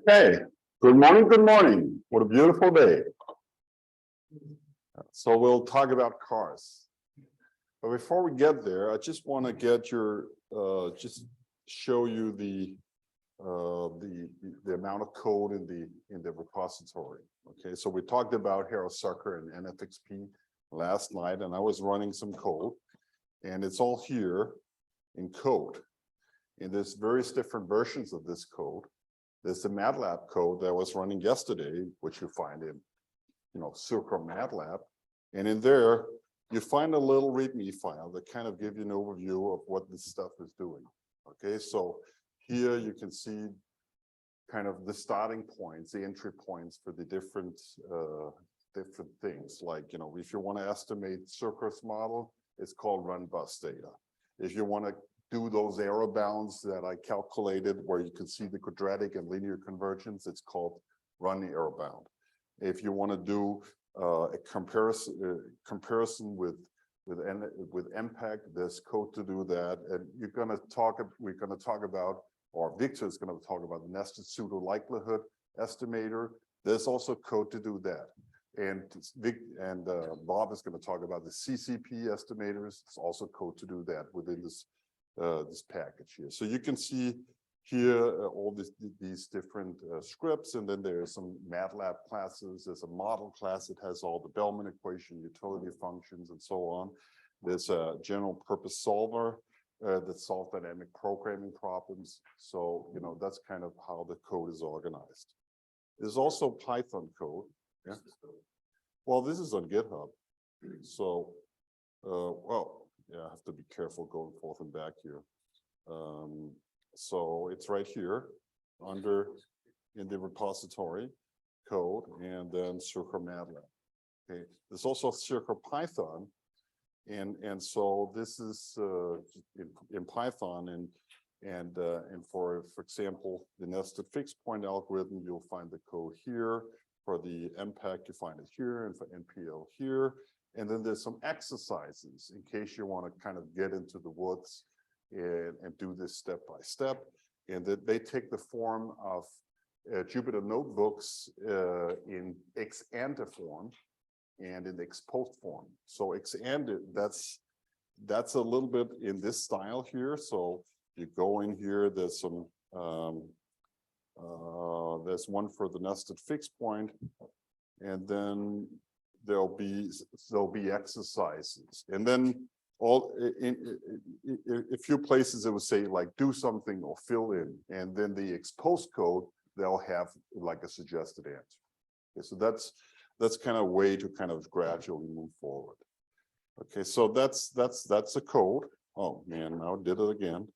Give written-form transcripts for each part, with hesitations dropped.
Hey, good morning, good morning. What a beautiful day. So we'll talk about cars. But before we get there, I just want to get your, just show you the amount of code in the repository. Okay, so we talked about Hero Sucker and NFXP last night, and I was running some code, and it's all here in code. And there's various different versions of this code. There's the MATLAB code that was running yesterday, which you find in, Circle MATLAB. And in there, you find a little README file that kind of gives you an overview of what this stuff is doing. Okay, so here you can see kind of the starting points, the entry points for the different things. Like, if you want to estimate Circus model, it's called run bus data. If you want to do those error bounds that I calculated where you can see the quadratic and linear convergence, it's called run error bound. If you want to do a comparison with MPEG, there's code to do that. And we're going to talk about, or Victor is going to talk about the nested pseudo likelihood estimator. There's also code to do that. And Bob is going to talk about the CCP estimators. There's also code to do that within this package here. So you can see here all these different scripts, and then there's some MATLAB classes. There's a model class that has all the Bellman equation, utility functions, and so on. There's a general purpose solver that solves dynamic programming problems. So, that's kind of how the code is organized. There's also Python code. Yeah. Well, this is on GitHub. So, yeah, I have to be careful going forth and back here. So it's right here in the repository code, and then Circle MATLAB. Okay, there's also Circle Python, and so this is in Python, and for example, the nested fixed point algorithm, you'll find the code here. For the MPEG, you find it here, and for NPL here. And then there's some exercises in case you want to kind of get into the woods and do this step by step. And that they take the form of Jupyter notebooks in ex ante form and in ex post form. So ex ante, that's a little bit in this style here. So you go in here, there's some there's one for the nested fixed point, and then there'll be exercises, and then in a few places it will say like do something or fill in, and then the ex post code they'll have like a suggested answer. Okay, so that's kind of a way to kind of gradually move forward. Okay, so that's the code. Oh man, now I did it again.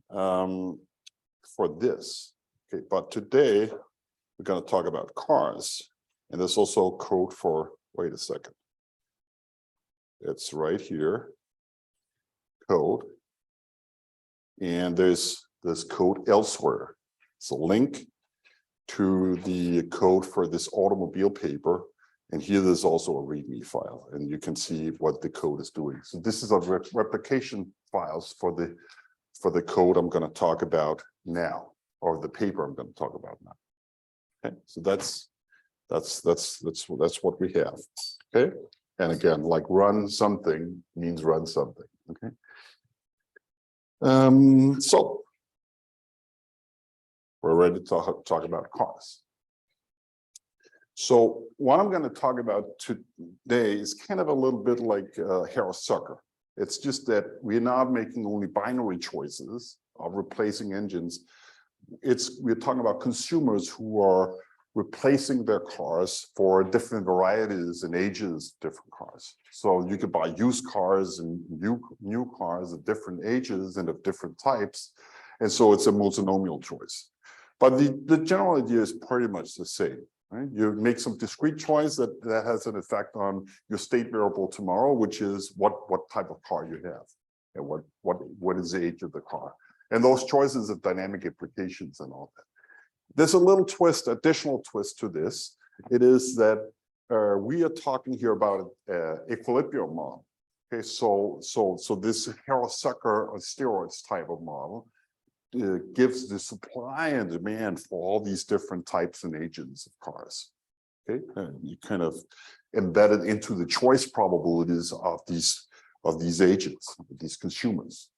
For this. Okay, but today we're going to talk about cars, and there's also code for, wait a second. It's right here, code, and there's code elsewhere. It's a link to the code for this automobile paper, and here there's also a README file, and you can see what the code is doing. So this is a replication files for the code I'm going to talk about now, or the paper I'm going to talk about now. Okay, so that's what we have. Okay, and again, like run something means run something. Okay, so we're ready to talk about cars. So what I'm going to talk about today is kind of a little bit like Hero Sucker. It's just that we're not making only binary choices of replacing engines. We're talking about consumers who are replacing their cars for different varieties and ages of different cars. So you could buy used cars and new cars of different ages and of different types. And so it's a multinomial choice. But the general idea is pretty much the same. Right? You make some discrete choice that has an effect on your state variable tomorrow, which is what type of car you have and what is the age of the car. And those choices have dynamic implications and all that. There's a little twist, additional twist to this. It is that we are talking here about equilibrium model. Okay, so this Hero Sucker on steroids type of model gives the supply and demand for all these different types and agents of cars. Okay, you kind of embed it into the choice probabilities of these agents, these consumers.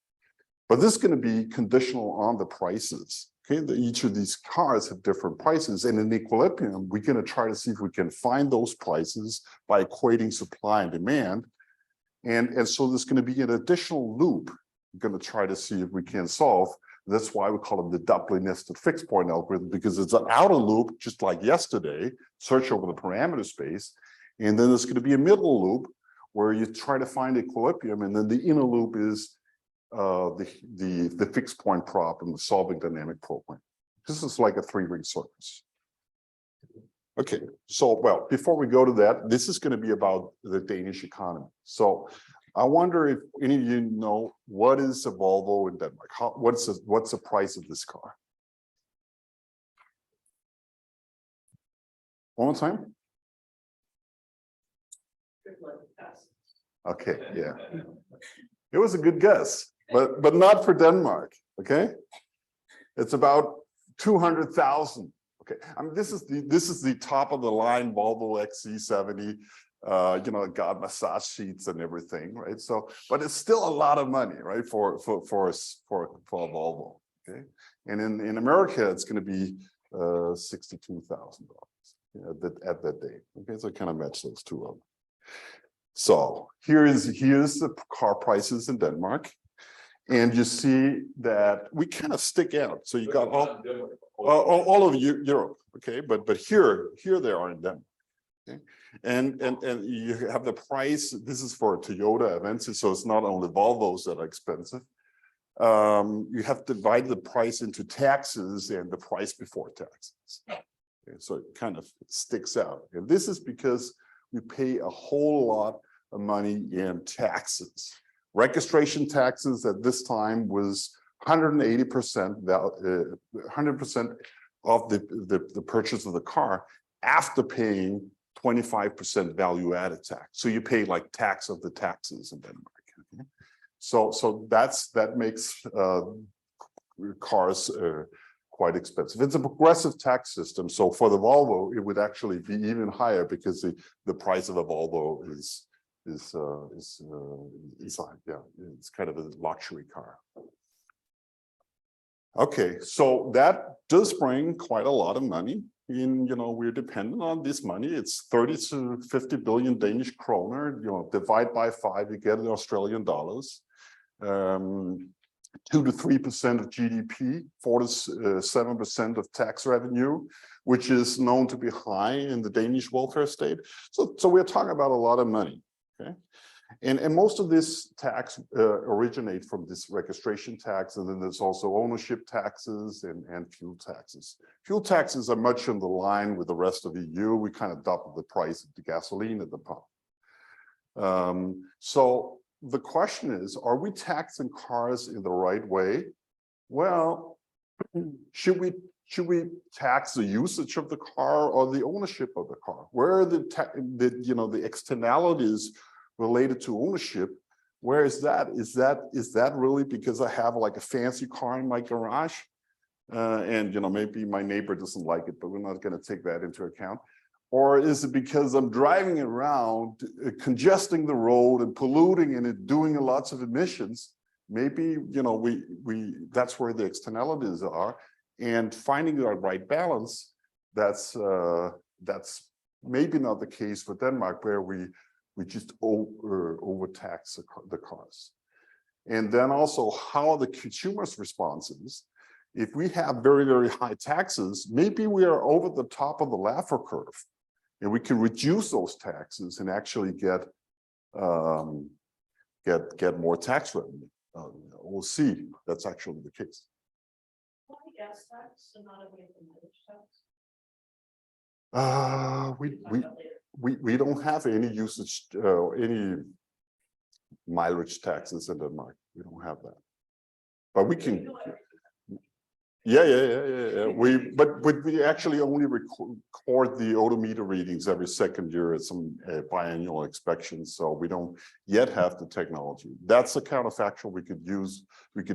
But this is going to be conditional on the prices. Okay, each of these cars have different prices, and in equilibrium, we're going to try to see if we can find those prices by equating supply and demand. And so there's going to be an additional loop we're going to try to see if we can solve. That's why we call it the doubly nested fixed point algorithm, because it's an outer loop, just like yesterday, search over the parameter space. And then there's going to be a middle loop where you try to find equilibrium. And then the inner loop is the fixed point problem, the solving dynamic program. This is like a three-ring circus. Okay, so, well, before we go to that, this is going to be about the Danish economy. So I wonder if any of you know, what is a Volvo in Denmark? What's the price of this car? One more time? Okay, yeah. It was a good guess, but not for Denmark, okay? It's about 200,000. Okay, I mean, this is the top of the line Volvo XC70. You know, got massage seats and everything, right? So, but it's still a lot of money, right? For a Volvo, okay? And in America, it's going to be $62,000 at that day. Okay, so I kind of match those two up. So here's the car prices in Denmark, and you see that we kind of stick out. So you got all of Europe, okay? But here they are in Denmark. Okay. And you have the price. This is for Toyota Avensis, so it's not only Volvos that are expensive. You have to divide the price into taxes and the price before taxes. Okay, so it kind of sticks out. And this is because we pay a whole lot of money in taxes. Registration taxes at this time was 180%, 100% of the purchase of the car after paying 25% value-added tax. So you pay like tax of the taxes in Denmark. Okay? So that makes cars quite expensive. It's a progressive tax system. So for the Volvo, it would actually be even higher because the price of a Volvo is yeah, it's kind of a luxury car. Okay, so that does bring quite a lot of money. You know, we're dependent on this money. It's 30 to 50 billion Danish kroner. You know, divide by 5, you get in Australian dollars. 2 to 3% of GDP, 4 to 7% of tax revenue, which is known to be high in the Danish welfare state. So we're talking about a lot of money. Okay, and most of this tax originate from this registration tax, and then there's also ownership taxes and fuel taxes. Fuel taxes are much in the line with the rest of the EU. We kind of double the price of the gasoline at the pump. So the question is, are we taxing cars in the right way? Well, should we tax the usage of the car or the ownership of the car? Where are the externalities related to ownership? Where is that? Is that really because I have like a fancy car in my garage? And maybe my neighbor doesn't like it, but we're not going to take that into account. Or is it because I'm driving around, congesting the road and polluting and doing lots of emissions? Maybe, that's where the externalities are. And finding the right balance, that's maybe not the case for Denmark, where we just overtax the cars. And then also how the consumers' responses. If we have very, very high taxes, maybe we are over the top of the Laffer curve, and we can reduce those taxes and actually get more tax revenue. We'll see. That's actually the case. Why gas tax and not a mileage tax? We don't have any usage, any mileage taxes in Denmark. We don't have that, but we can. Yeah. But we actually only record the odometer readings every second year at some biannual inspections. So we don't yet have the technology. That's a counterfactual we could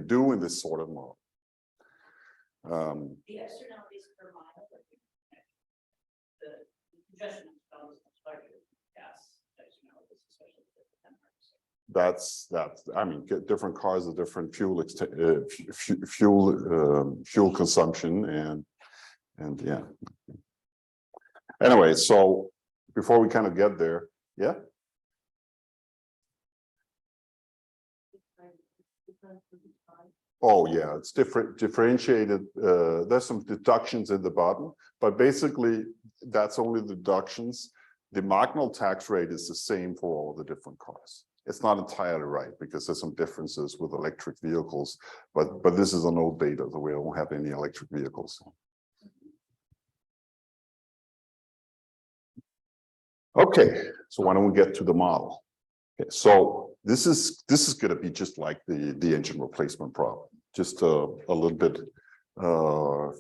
do in this sort of model. The externalities per mile, the congestion is larger gas externalities, especially with the Denmark. That's I mean, different cars have different fuel consumption and yeah. Anyway, so before we kind of get there, yeah. Oh yeah, it's differentiated. There's some deductions in the bottom, but basically that's only the deductions. The marginal tax rate is the same for all the different cars. It's not entirely right because there's some differences with electric vehicles, but this is an old data, so we don't have any electric vehicles. Okay, so why don't we get to the model? Okay, so this is going to be just like the engine replacement problem, just a little bit more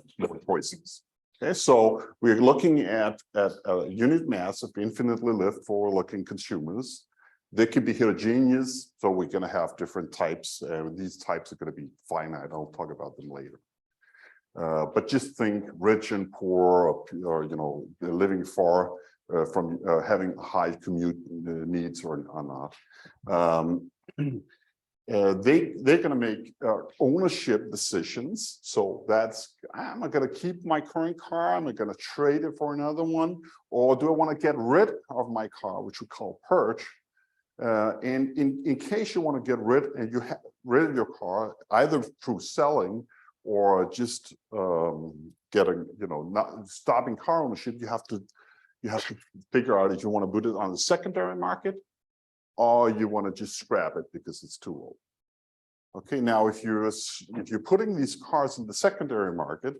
choices. Okay, so we're looking at a unit mass of infinitely lift forward-looking consumers. They can be heterogeneous, so we're going to have different types. These types are going to be finite. I'll talk about them later. But just think rich and poor, or you know, living far from having high commute needs or not. They're going to make ownership decisions. So that's, am I going to keep my current car? Am I going to trade it for another one? Or do I want to get rid of my car, which we call purge? And in case you want to get rid of your car, either through selling or just getting, you know, not stopping car ownership, you have to figure out if you want to put it on the secondary market or you want to just scrap it because it's too old. Okay, now if you're putting these cars in the secondary market,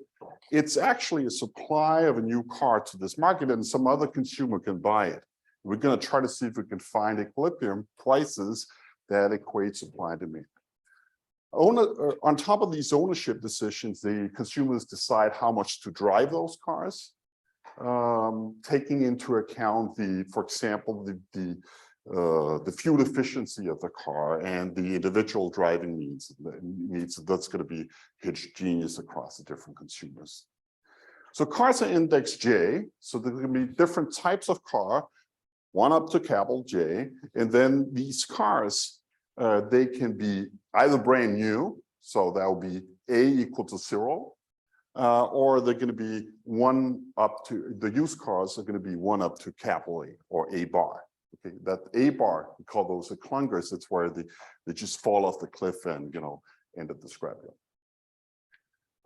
it's actually a supply of a new car to this market and some other consumer can buy it. We're going to try to see if we can find equilibrium prices that equate supply and demand. On top of these ownership decisions, the consumers decide how much to drive those cars, taking into account for example, the fuel efficiency of the car and the individual driving needs. That's going to be heterogeneous across the different consumers. So cars are indexed J, so there can be different types of car, one up to capital J, and then these cars, they can be either brand new, so that will be A equal to 0, or they're going to be one up to, the used cars are going to be one up to capital A or A bar. Okay, that A bar, we call those the clungers. It's where they just fall off the cliff and, you know, end at the scrapyard.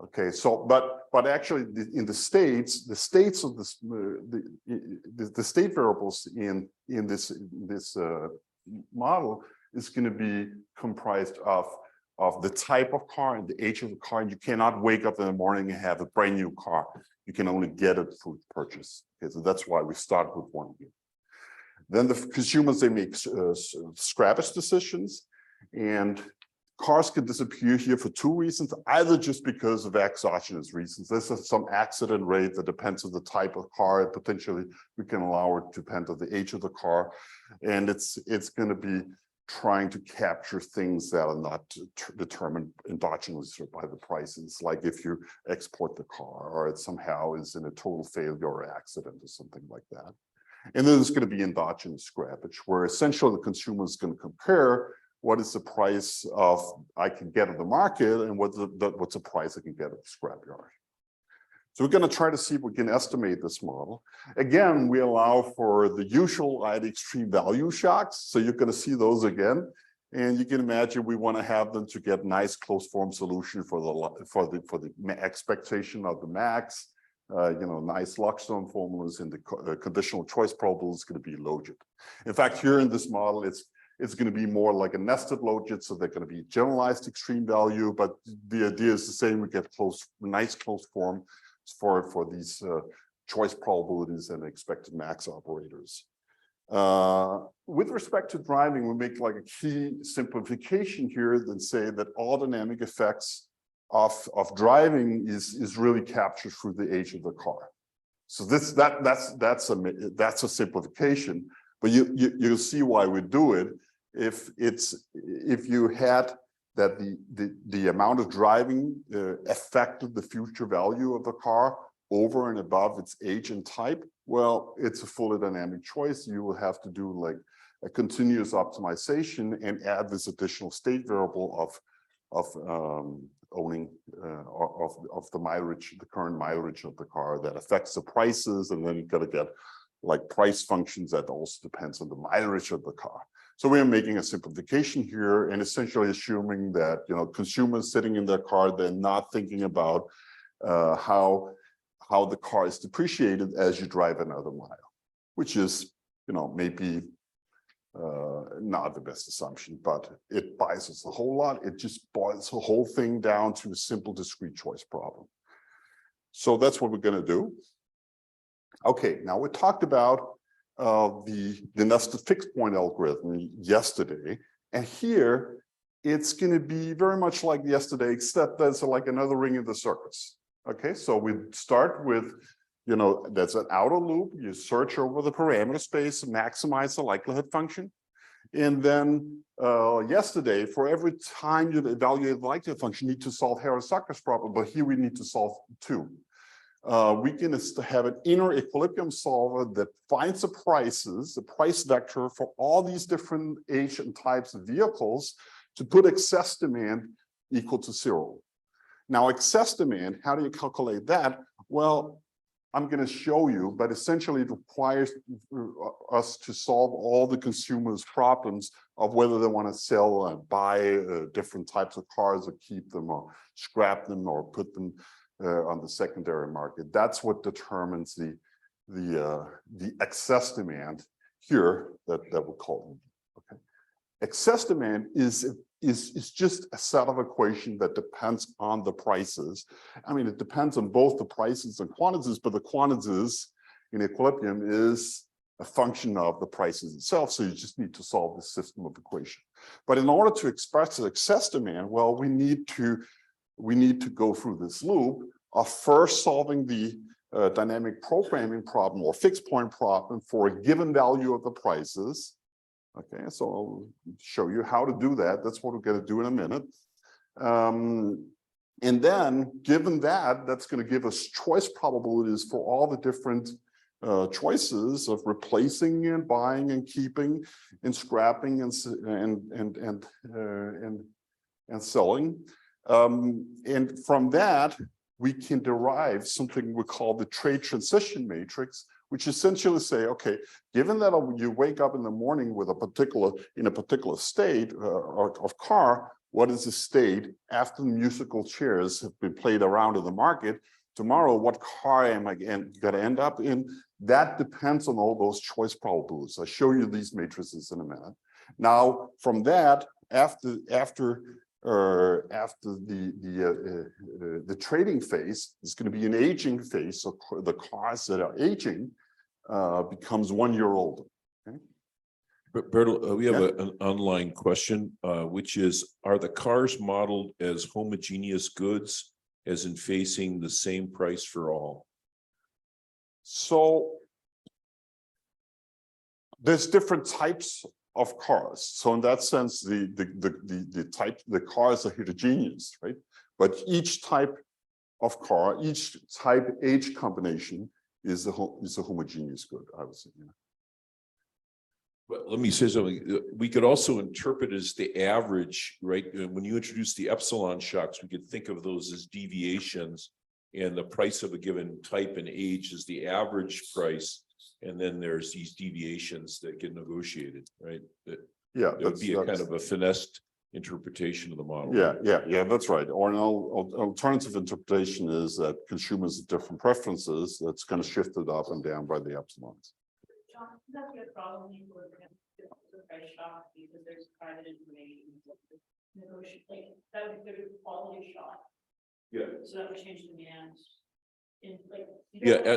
Okay, so but actually in the states of this the state variables in this model is going to be comprised of the type of car and the age of the car. And you cannot wake up in the morning and have a brand new car. You can only get it through purchase. Okay, so that's why we start with one here. Then the consumers, they make scrappage decisions, and cars can disappear here for two reasons, either just because of exogenous reasons. There's some accident rate that depends on the type of car, and potentially we can allow it to depend on the age of the car. And it's going to be trying to capture things that are not determined endogenously by the prices, like if you export the car or it somehow is in a total failure or accident or something like that. And then there's going to be endogenous scrappage, where essentially the consumer is going to compare what is the price of I can get at the market and what's the price I can get at the scrapyard. So we're going to try to see if we can estimate this model. Again, we allow for the usual extreme value shocks. So you're going to see those again. And you can imagine we want to have them to get nice closed form solution for the expectation of the max. You know, nice Lockstone formulas, and the conditional choice probable is going to be logit. In fact, here in this model, it's going to be more like a nested logit, so they're going to be generalized extreme value, but the idea is the same. We get nice closed form for these choice probabilities and expected max operators. With respect to driving, we make like a key simplification here and say that all dynamic effects of driving is really captured through the age of the car. So that's a simplification, but you'll see why we do it. If you had that the amount of driving affected the future value of the car over and above its age and type, well, it's a fully dynamic choice. You will have to do like a continuous optimization and add this additional state variable of owning of the mileage, the current mileage of the car that affects the prices, and then you got to get like price functions that also depends on the mileage of the car. So we're making a simplification here and essentially assuming that, you know, consumers sitting in their car, they're not thinking about how the car is depreciated as you drive another mile, which is, you know, maybe not the best assumption, but it buys us a whole lot. It just boils the whole thing down to a simple discrete choice problem. So that's what we're going to do. Okay, now we talked about the nested fixed point algorithm yesterday, and here it's going to be very much like yesterday, except there's like another ring in the circus. Okay, so we start with, you know, that's an outer loop. You search over the parameter space, maximize the likelihood function. And then yesterday, for every time you evaluate the likelihood function, you need to solve Harris-Zucker's problem, but here we need to solve two. We can have an inner equilibrium solver that finds the prices, the price vector for all these different age and types of vehicles to put excess demand equal to 0. Now, excess demand, how do you calculate that? Well, I'm going to show you, but essentially it requires us to solve all the consumers' problems of whether they want to sell and buy different types of cars or keep them or scrap them or put them on the secondary market. That's what determines the excess demand here that we'll call it. Okay. Excess demand is just a set of equation that depends on the prices. I mean, it depends on both the prices and quantities, but the quantities in equilibrium is a function of the prices itself. So you just need to solve this system of equation. But in order to express the excess demand, well, we need to go through this loop of first solving the dynamic programming problem or fixed point problem for a given value of the prices. Okay, so I'll show you how to do that. That's what we're going to do in a minute. And then, given that, that's going to give us choice probabilities for all the different choices of replacing and buying and keeping and scrapping and selling. And from that, we can derive something we call the trade transition matrix, which essentially say, okay, given that you wake up in the morning with in a particular state of car, what is the state after the musical chairs have been played around in the market? Tomorrow, what car am I going to end up in? That depends on all those choice probabilities. I'll show you these matrices in a minute. Now, from that, after the trading phase, is going to be an aging phase. So the cars that are aging becomes 1 year older. Okay? Bertel, we have an online question, which is, are the cars modeled as homogeneous goods, as in facing the same price for all? So there's different types of cars. So in that sense, the cars are heterogeneous, right? But each type of car, each type age combination is a homogeneous good, I would say. Yeah. But let me say something. We could also interpret as the average, right? When you introduce the epsilon shocks, we could think of those as deviations, and the price of a given type and age is the average price. And then there's these deviations that get negotiated, right? That would be a kind of a finessed interpretation of the model. Yeah, that's right. Or an alternative interpretation is that consumers have different preferences. That's kind of shifted up and down by the epsilons. John, that's a problem with the price shock because there's private information negotiate. That would be a quality shock. Yeah. So that would change demand.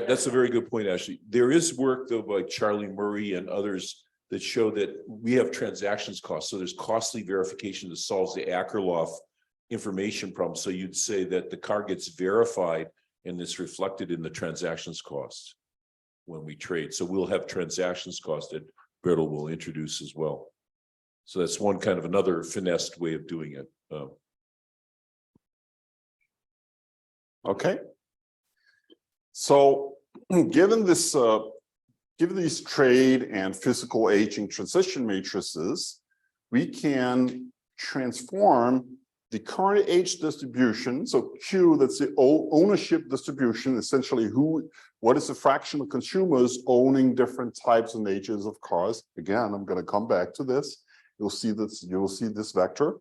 That's a very good point, Ashley. There is work though by Charlie Murray and others that show that we have transactions costs. So there's costly verification that solves the Akerlof information problem. So you'd say that the car gets verified and it's reflected in the transactions costs when we trade. So we'll have transactions cost that Bertel will introduce as well. So that's one kind of another finessed way of doing it. Okay. So given this, given these trade and physical aging transition matrices, we can transform the current age distribution. So Q, that's the ownership distribution, essentially what is the fraction of consumers owning different types and ages of cars. Again, I'm going to come back to this. You'll see this vector.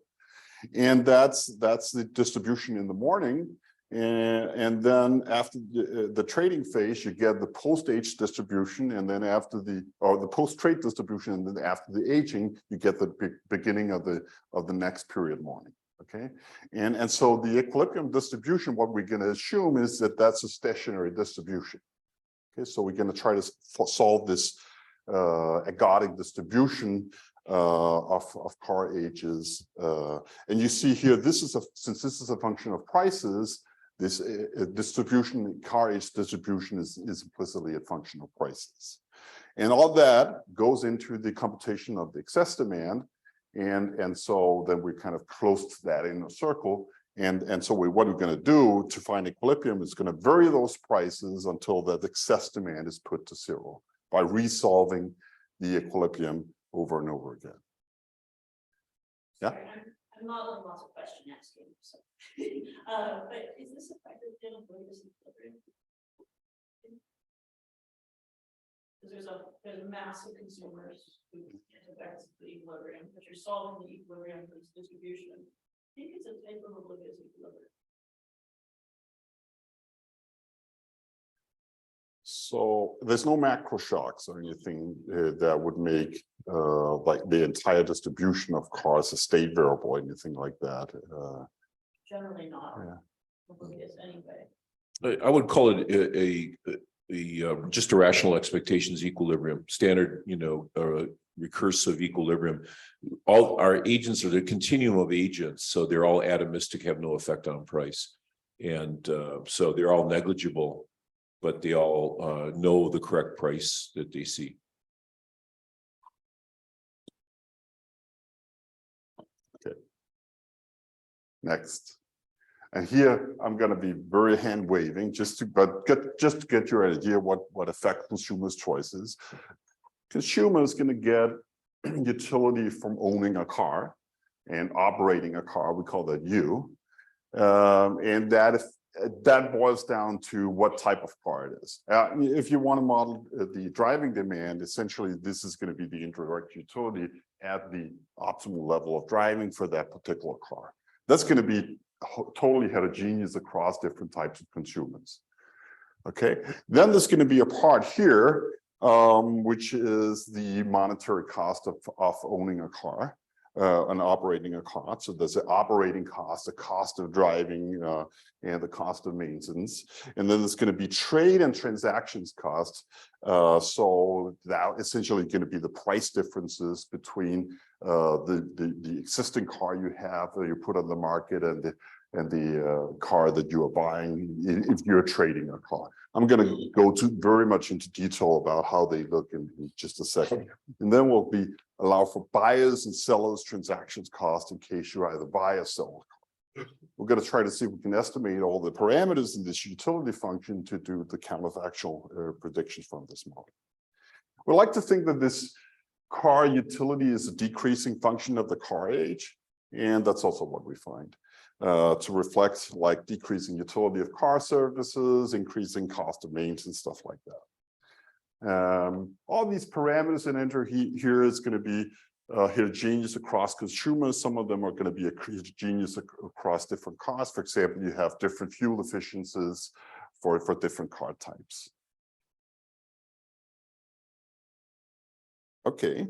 And that's the distribution in the morning. And then after the trading phase, you get the post-age distribution, and then after the post-trade distribution, and then after the aging, you get the beginning of the next period morning. Okay, and so the equilibrium distribution, what we're going to assume is that that's a stationary distribution. Okay, so we're going to try to solve this ergodic distribution of car ages, and you see here, since this is a function of prices, this distribution, car age distribution, is implicitly a function of prices, and all that goes into the computation of the excess demand, and so then we're kind of close to that in a circle, and so what we're going to do to find equilibrium is going to vary those prices until that excess demand is put to zero by resolving the equilibrium over and over again. Yeah. Sorry, I'm not on lots of question asking, so. But is this effective in avoiding this equilibrium? Because there's a mass of consumers who affects the equilibrium, but you're solving the equilibrium for this distribution. I think it's a type of oblivious equilibrium. So there's no macro shocks or anything that would make like the entire distribution of cars a state variable or anything like that. Generally not. Yeah. Oblivious anyway. I would call it just a rational expectations equilibrium, standard, recursive equilibrium. All our agents are the continuum of agents, so they're all atomistic, have no effect on price, and so they're all negligible, but they all know the correct price that they see. Okay. Next. And here I'm going to be very hand waving just to get your idea what affect consumers' choices. Consumers going to get utility from owning a car and operating a car. We call that U, and that boils down to what type of car it is. If you want to model the driving demand, essentially this is going to be the indirect utility at the optimal level of driving for that particular car. That's going to be totally heterogeneous across different types of consumers. Okay, then there's going to be a part here, which is the monetary cost of owning a car and operating a car. So there's an operating cost, the cost of driving, and the cost of maintenance. And then there's going to be trade and transactions costs. So that essentially going to be the price differences between the existing car you have that you put on the market and the car that you are buying if you're trading a car. I'm going to go very much into detail about how they look in just a second. And then we'll allow for buyers and sellers transactions cost in case you either buy or sell a car. We're going to try to see if we can estimate all the parameters in this utility function to do the counterfactual predictions from this model. We like to think that this car utility is a decreasing function of the car age, and that's also what we find. To reflect like decreasing utility of car services, increasing cost of maintenance, stuff like that. All these parameters in enter here is going to be heterogeneous across consumers. Some of them are going to be heterogeneous across different cars. For example, you have different fuel efficiencies for different car types. Okay.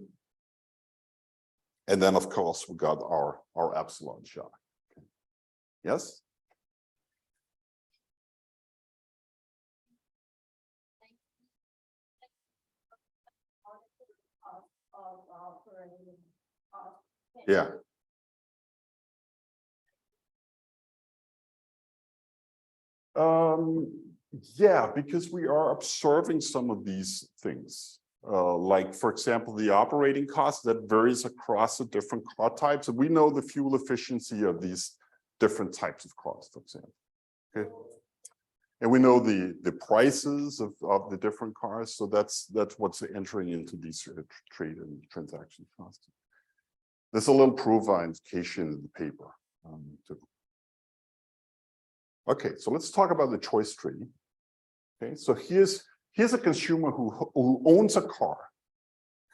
And then, of course, we got our epsilon shock. Yes? Yeah. Yeah, because we are observing some of these things. Like, for example, the operating cost that varies across the different car types. And we know the fuel efficiency of these different types of cars, for example. Okay. And we know the prices of the different cars. So that's what's entering into these trade and transaction costs. There's a little provocation in the paper. Okay, so let's talk about the choice tree. Okay, so here's a consumer who owns a car.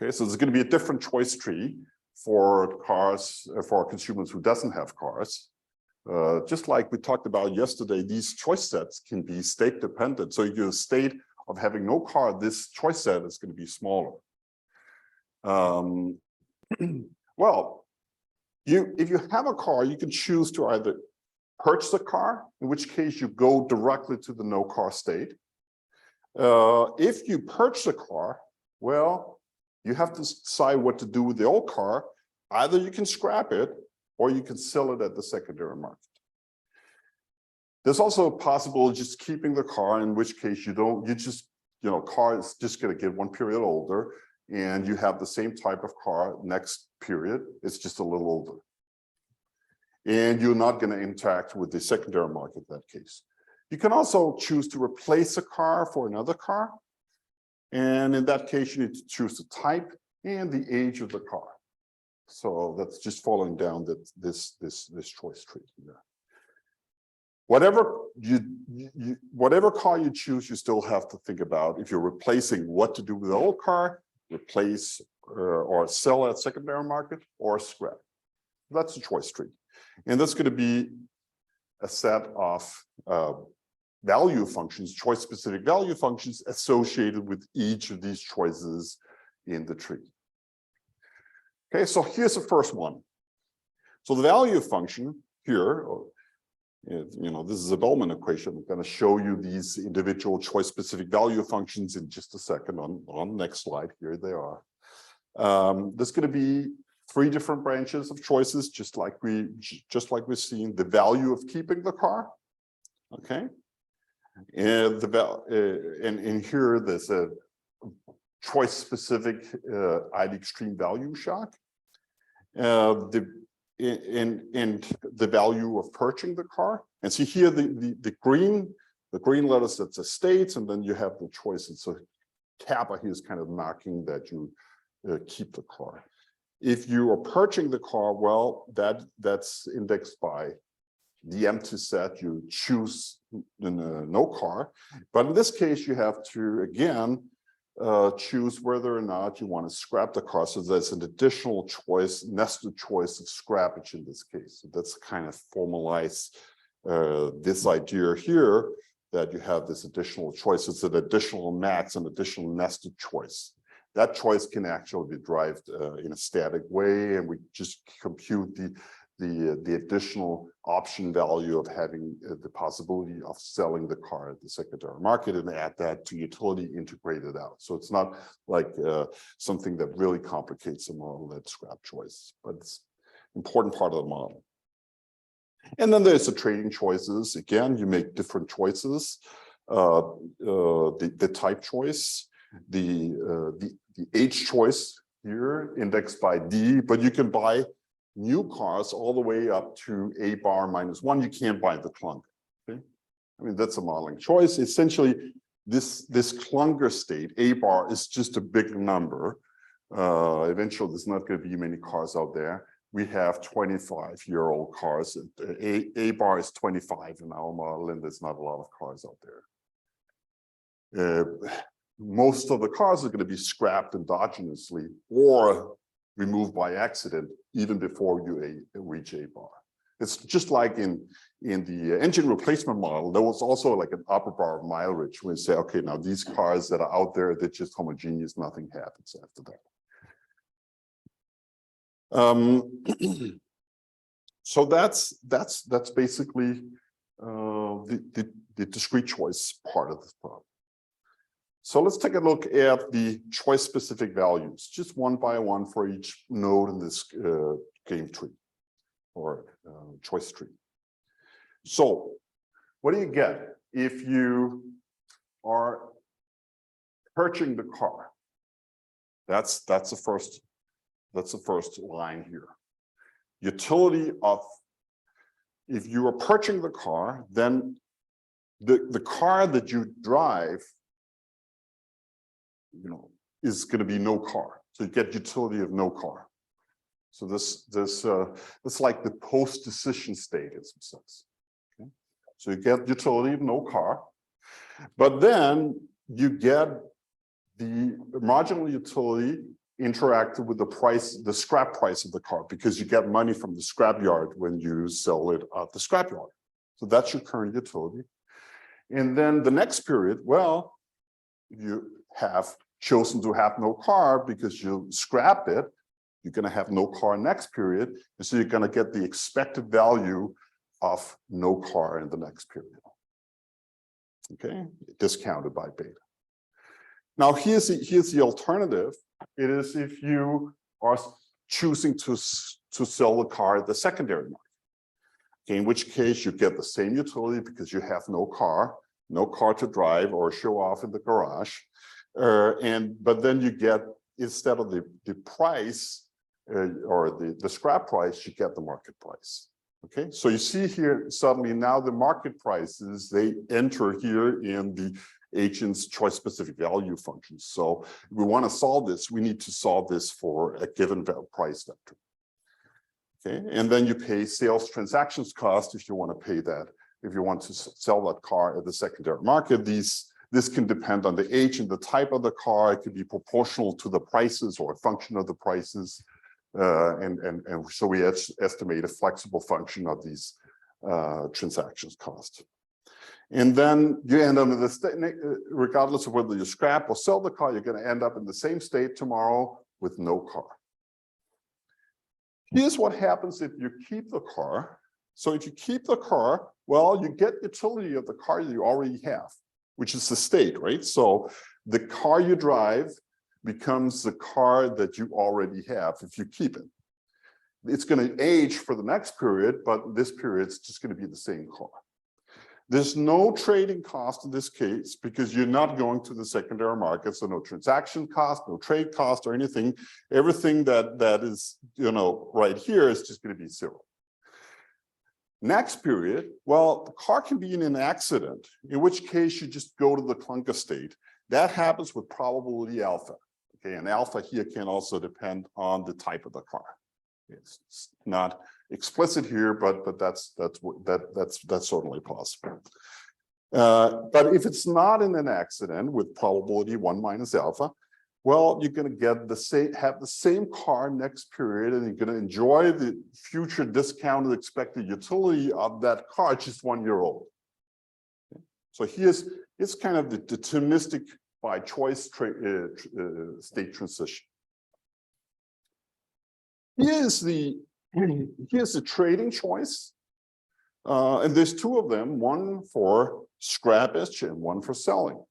Okay, so there's going to be a different choice tree for cars, for consumers who doesn't have cars. Just like we talked about yesterday, these choice sets can be state dependent. So if you're a state of having no car, this choice set is going to be smaller. Well, if you have a car, you can choose to either purchase a car, in which case you go directly to the no car state. If you purchase a car, well, you have to decide what to do with the old car. Either you can scrap it or you can sell it at the secondary market. There's also possible just keeping the car, in which case car is just going to get one period older and you have the same type of car next period. It's just a little older. And you're not going to interact with the secondary market in that case. You can also choose to replace a car for another car. And in that case, you need to choose the type and the age of the car. So that's just following down this choice tree here. Whatever car you choose, you still have to think about if you're replacing what to do with the old car, replace or sell at secondary market or scrap. That's the choice tree. And that's going to be a set of value functions, choice specific value functions associated with each of these choices in the tree. Okay, so here's the first one. So the value function here, this is a Bellman equation. I'm going to show you these individual choice specific value functions in just a second on the next slide. Here they are. There's going to be three different branches of choices, just like we've seen. The value of keeping the car, okay, and and here there's a choice specific ID extreme value shock, and the value of purchasing the car. And see here the green letters, that's the states, and then you have the choices. So kappa here is kind of marking that you keep the car. If you are purchasing the car, well, that's indexed by the empty set. You choose no car, but in this case, you have to again choose whether or not you want to scrap the car. So there's an additional choice, nested choice of scrappage in this case. So that's kind of formalize this idea here that you have this additional choice. It's an additional max, an additional nested choice. That choice can actually be derived in a static way, and we just compute the additional option value of having the possibility of selling the car at the secondary market and add that to utility integrated out. So it's not like something that really complicates the model, that scrap choice, but it's an important part of the model. And then there's the trading choices. Again, you make different choices. The type choice, the age choice here indexed by D, but you can buy new cars all the way up to A bar -1. You can't buy the clunker. Okay? I mean, that's a modeling choice. Essentially, this clunker state, A bar, is just a big number. Eventually, there's not going to be many cars out there. We have 25-year-old cars. A bar is 25 in our model, and there's not a lot of cars out there. Most of the cars are going to be scrapped endogenously or removed by accident even before you reach A bar. It's just like in the engine replacement model, there was also like an upper bar of mileage where you say, okay, now these cars that are out there, they're just homogeneous, nothing happens after that. So that's basically the discrete choice part of this problem. So let's take a look at the choice specific values, just one by one for each node in this game tree or choice tree. So what do you get if you are purchasing the car? That's the first line here. Utility of, if you are purchasing the car, then the car that you drive, is going to be no car. So you get utility of no car. So it's like the post-decision state, in some sense. Okay? So you get utility of no car, but then you get the marginal utility interacted with the price, the scrap price of the car, because you get money from the scrap yard when you sell it at the scrap yard. So that's your current utility. And then the next period, well, you have chosen to have no car because you scrapped it. You're going to have no car next period. And so you're going to get the expected value of no car in the next period. Okay, discounted by beta. Now here's the alternative. It is if you are choosing to sell the car at the secondary market. Okay, in which case you get the same utility because you have no car to drive or show off in the garage. But then you get, instead of the price or the scrap price, you get the market price. Okay, so you see here suddenly now the market prices, they enter here in the agent's choice specific value function. So if we want to solve this, we need to solve this for a given price vector. Okay, and then you pay sales transactions cost if you want to pay that. If you want to sell that car at the secondary market, this can depend on the age and the type of the car. It could be proportional to the prices or a function of the prices. And so we estimate a flexible function of these transactions cost. And then you end up in the state, regardless of whether you scrap or sell the car, you're going to end up in the same state tomorrow with no car. Here's what happens if you keep the car. So if you keep the car, well, you get utility of the car you already have, which is the state, right? So the car you drive becomes the car that you already have if you keep it. It's going to age for the next period, but this period is just going to be the same car. There's no trading cost in this case because you're not going to the secondary market, so no transaction cost, no trade cost or anything. Everything that is, right here is just going to be zero. Next period, well, the car can be in an accident, in which case you just go to the clunker state. That happens with probability alpha. Okay, and alpha here can also depend on the type of the car. It's not explicit here, but that's certainly possible. But if it's not in an accident with probability 1 minus alpha, well, you're going to have the same car next period, and you're going to enjoy the future discounted expected utility of that car just 1 year old. Okay. So it's kind of the deterministic by choice state transition. Here's the trading choice, and there's two of them, one for scrappage and one for selling.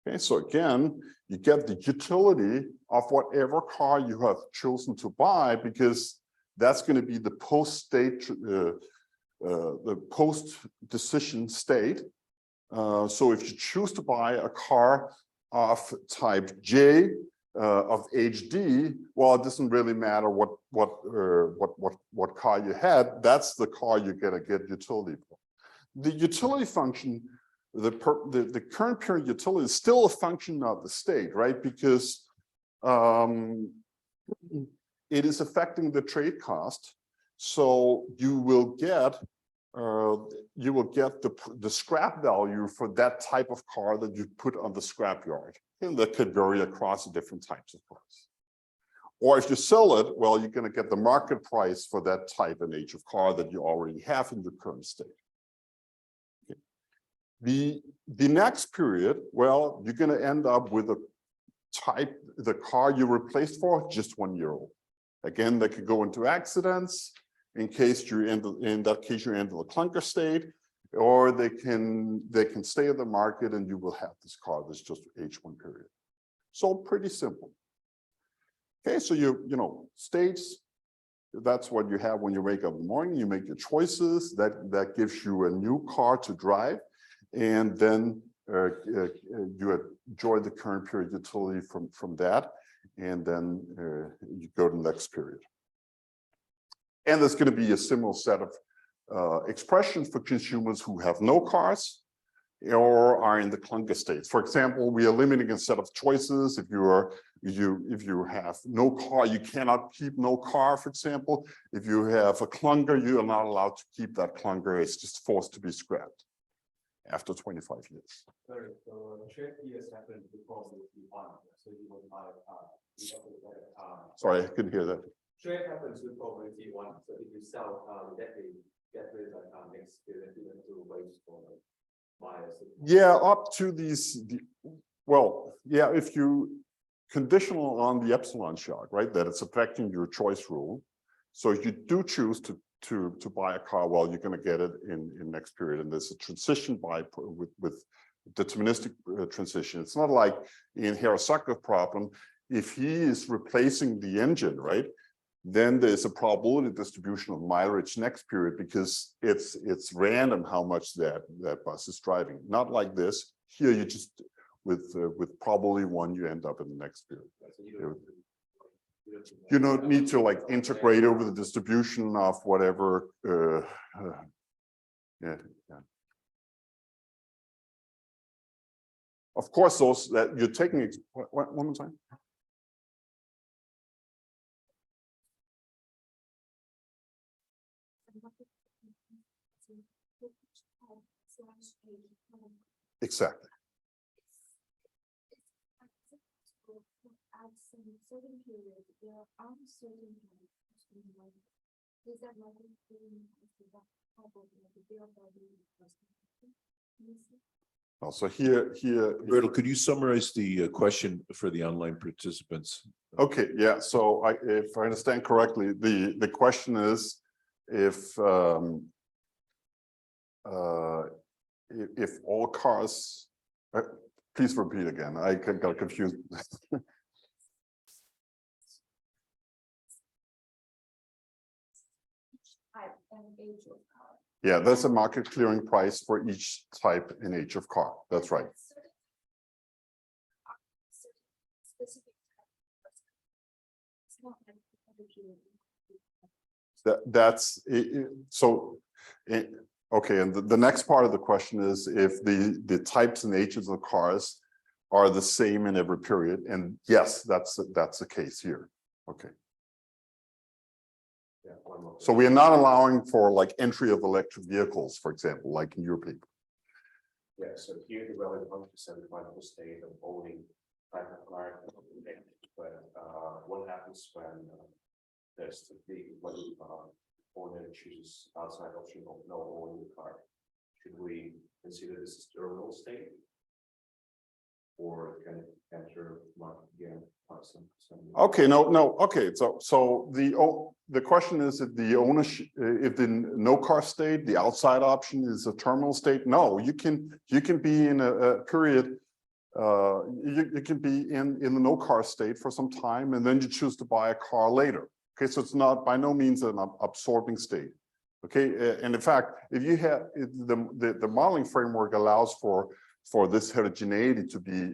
Okay, so again, you get the utility of whatever car you have chosen to buy, because that's going to be the post-state, the post-decision state. So if you choose to buy a car of type J, of age D, well, it doesn't really matter what car you had. That's the car you're going to get utility for. The utility function, the current period utility is still a function of the state, right? Because it is affecting the trade cost. So you will get the scrap value for that type of car that you put on the scrap yard. And that could vary across the different types of cars. Or if you sell it, well, you're going to get the market price for that type and age of car that you already have in your current state. Okay. The next period, well, you're going to end up with the car you replaced for just 1 year old. Again, they could go into accidents. In that case, you enter the clunker state. Or they can stay in the market and you will have this car that's just H1 period. So pretty simple. Okay, so states, that's what you have when you wake up in the morning. You make your choices. That gives you a new car to drive, and then you enjoy the current period utility from that. and then you go to the next period. And there's going to be a similar set of expressions for consumers who have no cars or are in the clunker states. For example, we are limiting a set of choices. If you have no car, you cannot keep no car, for example. If you have a clunker, you are not allowed to keep that clunker. It's just forced to be scrapped after 25 years. Sorry, so trade years happened before the one, so you will buy a car. You have to buy a car. Sorry, I couldn't hear that. Trade happens before the one, so if you sell that they get rid of that next period, you have to wait for the buyers. Yeah, up to these, well, yeah, if you conditional on the epsilon shock, right, that it's affecting your choice rule. So if you do choose to buy a car, well, you're going to get it in next period, and there's a transition with deterministic transition. It's not like in Hirosaka's problem. If he is replacing the engine, right, then there's a probability distribution of mileage next period because it's random how much that bus is driving. Not like this. Here you just with probably one you end up in the next period. You don't need to like integrate over the distribution of whatever. Yeah. Of course, those that you're taking. One more time. Exactly. Also here. Bertel, could you summarize the question for the online participants? Okay, yeah. So if I understand correctly, the question is if all cars, please repeat again. I got confused. Yeah, there's a market clearing price for each type and age of car. That's right. That's so. Okay, and the next part of the question is if the types and ages of cars are the same in every period, and yes, that's the case here. Okay. Yeah, one more. So we are not allowing for like entry of electric vehicles, for example, like in Europe. Yeah, so here the relevant 175 state of owning type of car, but what happens when there's the big when owner chooses outside option of no owning the car? Should we consider this as terminal state, or can it enter market again? Okay, no. Okay, so the question is if the ownership, if the no car state, the outside option is a terminal state. No, you can be in a period. You can be in the no car state for some time, and then you choose to buy a car later. Okay, so it's not by no means an absorbing state. Okay, and in fact, if you have the modeling framework allows for this heterogeneity to be,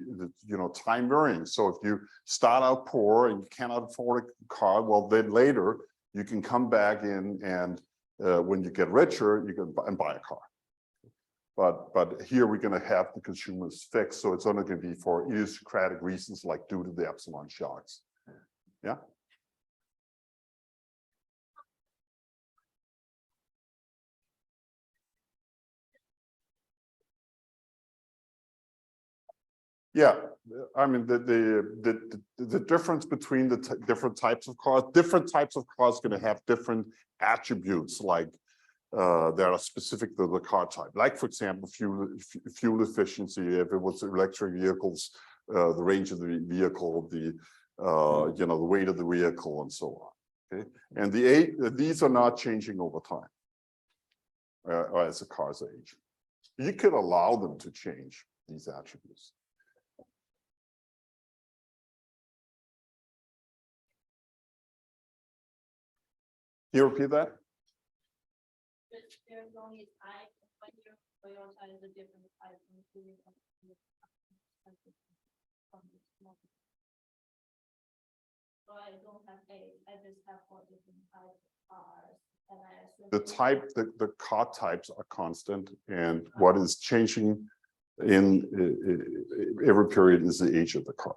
time varying. So if you start out poor and you cannot afford a car, well, then later you can come back in and when you get richer, you can buy a car. But here we're going to have the consumers fixed, so it's only going to be for idiosyncratic reasons like due to the epsilon shocks. Yeah. Yeah, I mean the difference between the different types of cars going to have different attributes like that are specific to the car type. Like for example, fuel efficiency. If it was electric vehicles, the range of the vehicle, the weight of the vehicle, and so on. Okay, and these are not changing over time as the cars age. You could allow them to change these attributes. Can you repeat that? There's only a type, when your Toyota is a different type. So I don't have age, I just have 4 different types of cars. And I assume The type, the car types are constant, and what is changing in every period is the age of the car.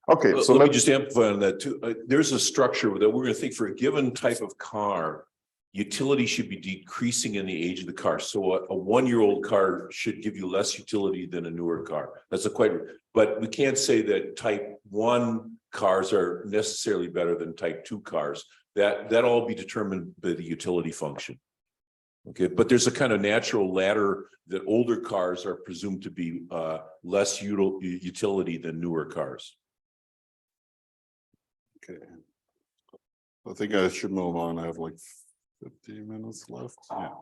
Okay, Well, so let me let's just amplify on that too. There's a structure that we're going to think for a given type of car, utility should be decreasing in the age of the car. So a 1-year-old car should give you less utility than a newer car. That's a quite, but we can't say that type 1 cars are necessarily better than type 2 cars. That all be determined by the utility function. Okay, but there's a kind of natural ladder that older cars are presumed to be less utility than newer cars. Okay. I think I should move on. I have like 15 minutes left. Yeah.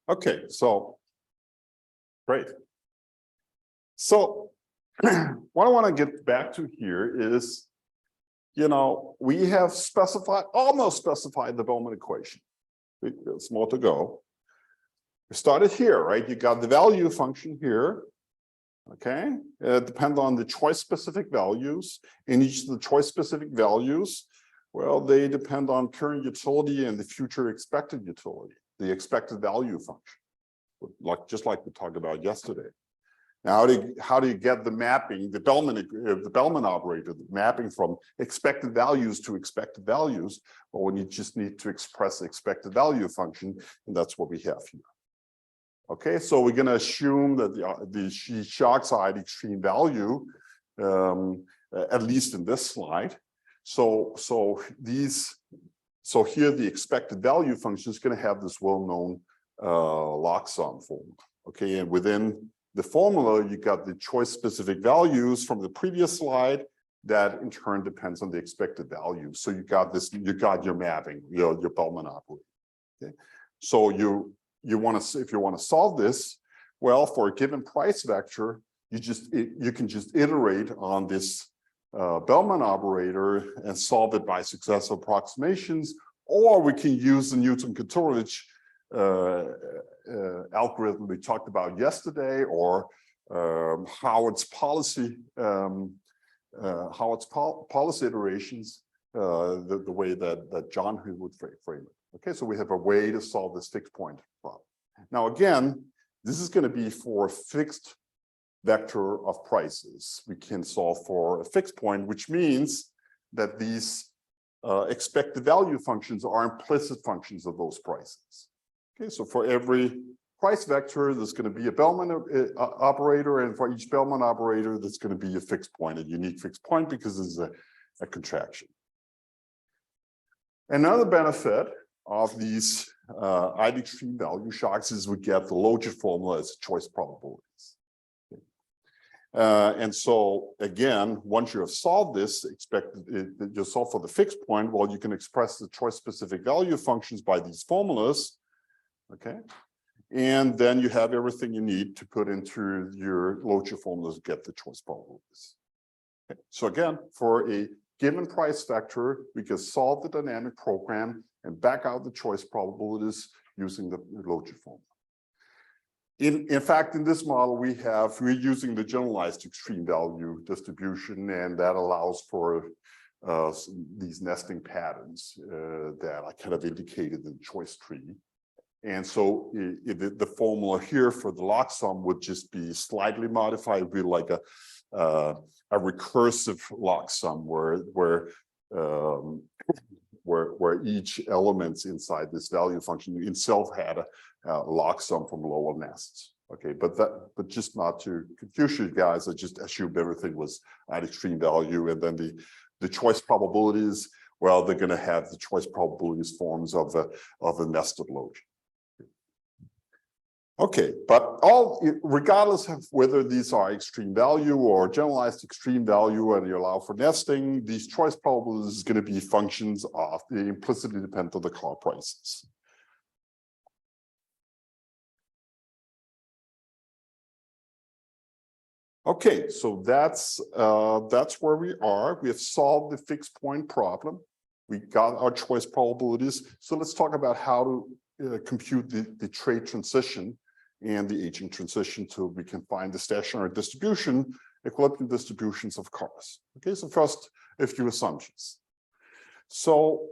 Okay, so great. So what I want to get back to here is, you know, we have almost specified the Bellman equation. There's more to go. We started here, right? You got the value function here. Okay, depend on the choice specific values. In each of the choice specific values, well, they depend on current utility and the future expected utility, the expected value function, just like we talked about yesterday. Now, how do you get the mapping, the Bellman operator, the mapping from expected values to expected values? Well, when you just need to express the expected value function, and that's what we have here. Okay, so we're going to assume that the shock side extreme value, at least in this slide. So here the expected value function is going to have this well-known log sum formula. Okay, and within the formula, you got the choice specific values from the previous slide that in turn depends on the expected value. So you got this, you got your mapping, your Bellman operator. Okay, so you want to, if you want to solve this, well, for a given price vector, you can just iterate on this Bellman operator and solve it by successive approximations, or we can use the Newton-Kotorovich algorithm we talked about yesterday, or Howard's policy iterations, the way that John would frame it. Okay, so we have a way to solve this fixed point problem. Now, again, this is going to be for a fixed vector of prices. We can solve for a fixed point, which means that these expected value functions are implicit functions of those prices. Okay, so for every price vector, there's going to be a Bellman operator, and for each Bellman operator, there's going to be a fixed point, a unique fixed point, because this is a contraction. Another benefit of these ID extreme value shocks is we get the logit formula as choice probabilities. Okay. And so again, once you have solved this, you solve for the fixed point, well, you can express the choice specific value functions by these formulas. Okay, and then you have everything you need to put into your logit formulas to get the choice probabilities. Okay. So again, for a given price vector, we can solve the dynamic program and back out the choice probabilities using the logit formula. In fact, in this model, we're using the generalized extreme value distribution, and that allows for these nesting patterns that I kind of indicated in the choice tree. And so the formula here for the log sum would just be slightly modified. It would be like a recursive log sum where each element inside this value function itself had a log sum from lower nests. Okay, but just not to confuse you guys, I just assumed everything was at extreme value, and then the choice probabilities, well, they're going to have the choice probabilities forms of a nested logit. Okay, but regardless of whether these are extreme value or generalized extreme value, and you allow for nesting, these choice probabilities is going to be functions of the implicitly dependent on the car prices. Okay, so that's where we are. We have solved the fixed point problem. We got our choice probabilities. So let's talk about how to compute the trait transition and the aging transition, so we can find the stationary distribution equilibrium distributions of cars. Okay, so first, a few assumptions. So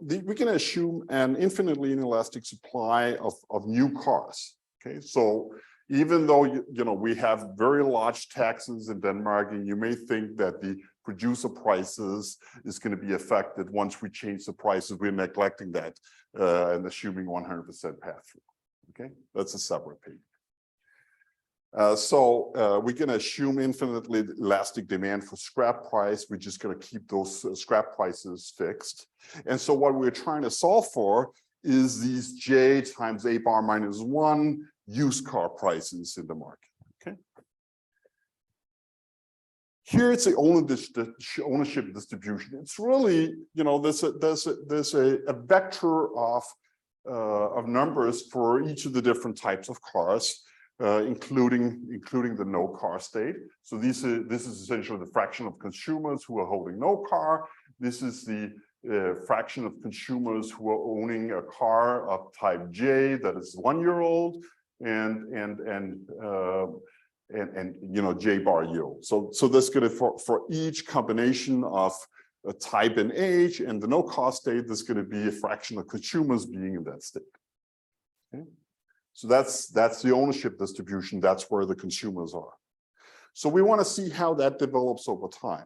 we can assume an infinitely inelastic supply of new cars. Okay, so even though we have very large taxes in Denmark, and you may think that the producer prices is going to be affected once we change the prices, we're neglecting that and assuming 100% pass-through. Okay, that's a separate page. So we can assume infinitely elastic demand for scrap price. We're just going to keep those scrap prices fixed. And so what we're trying to solve for is these J times A bar minus 1 used car prices in the market. Okay. Here it's the ownership distribution. It's really, there's a vector of numbers for each of the different types of cars. Including the no car state. So this is essentially the fraction of consumers who are holding no car. This is the fraction of consumers who are owning a car of type J that is 1 year old, and J bar yield. So that's going to for each combination of a type and age and the no car state, there's going to be a fraction of consumers being in that state. Okay. So that's the ownership distribution. That's where the consumers are. So we want to see how that develops over time.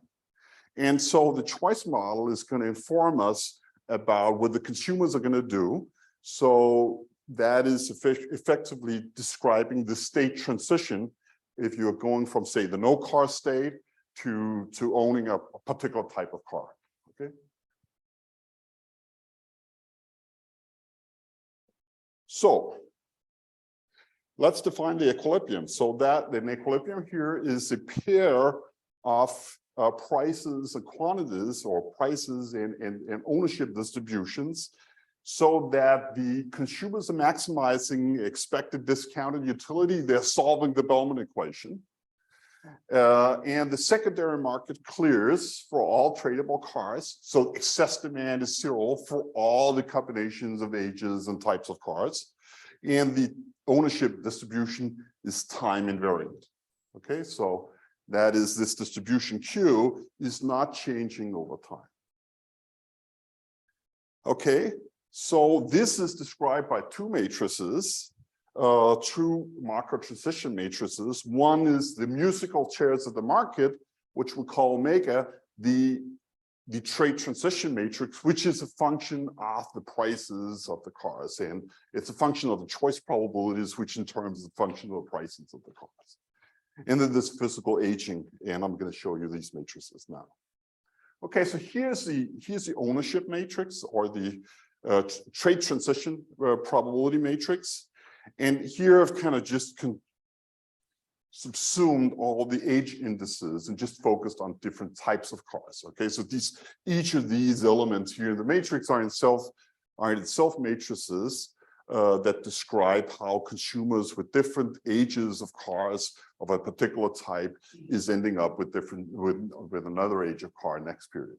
And so the choice model is going to inform us about what the consumers are going to do. So that is effectively describing the state transition if you're going from, say, the no car state to owning a particular type of car. Okay. So let's define the equilibrium. So that the equilibrium here is a pair of prices and quantities, or prices and ownership distributions, so that the consumers are maximizing expected discounted utility. They're solving the Bellman equation. And the secondary market clears for all tradable cars. So excess demand is 0 for all the combinations of ages and types of cars. And the ownership distribution is time invariant. Okay, so that is, this distribution Q is not changing over time. Okay, so this is described by two matrices, two macro transition matrices. One is the musical chairs of the market, which we call omega, the trade transition matrix, which is a function of the prices of the cars. And it's a function of the choice probabilities, which in terms is a function of the prices of the cars. And then this physical aging, and I'm going to show you these matrices now. Okay, so here's the ownership matrix, or the trade transition probability matrix. And here I've kind of just subsumed all the age indices and just focused on different types of cars. Okay, so each of these elements here in the matrix are in itself matrices that describe how consumers with different ages of cars of a particular type is ending up with another age of car next period.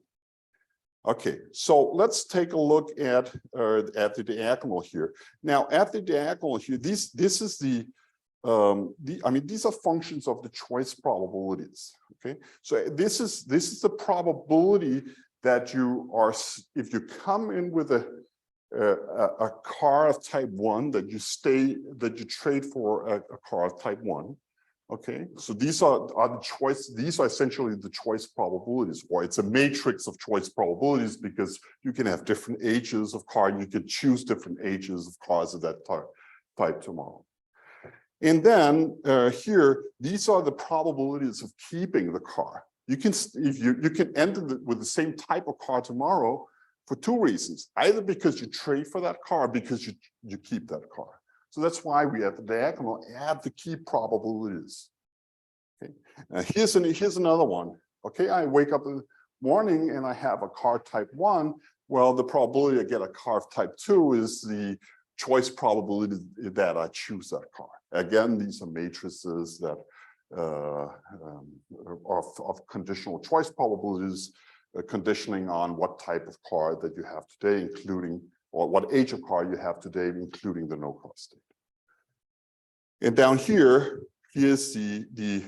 Okay, so let's take a look at the diagonal here. Now, at the diagonal here, this is these are functions of the choice probabilities. Okay, so this is the probability that if you come in with a car of type 1, that you trade for a car of type 1. Okay, so these are essentially the choice probabilities, or it's a matrix of choice probabilities, because you can have different ages of car and you can choose different ages of cars of that type tomorrow. And then here, these are the probabilities of keeping the car. You can enter with the same type of car tomorrow for two reasons: either because you trade for that car, because you keep that car. So that's why we at the diagonal add the key probabilities. Okay, now here's another one. Okay, I wake up in the morning and I have a car type 1. Well, the probability I get a car of type 2 is the choice probability that I choose that car. Again, these are matrices that of conditional choice probabilities, conditioning on what type of car that you have today, including, or what age of car you have today, including the no car state. And down here, here's the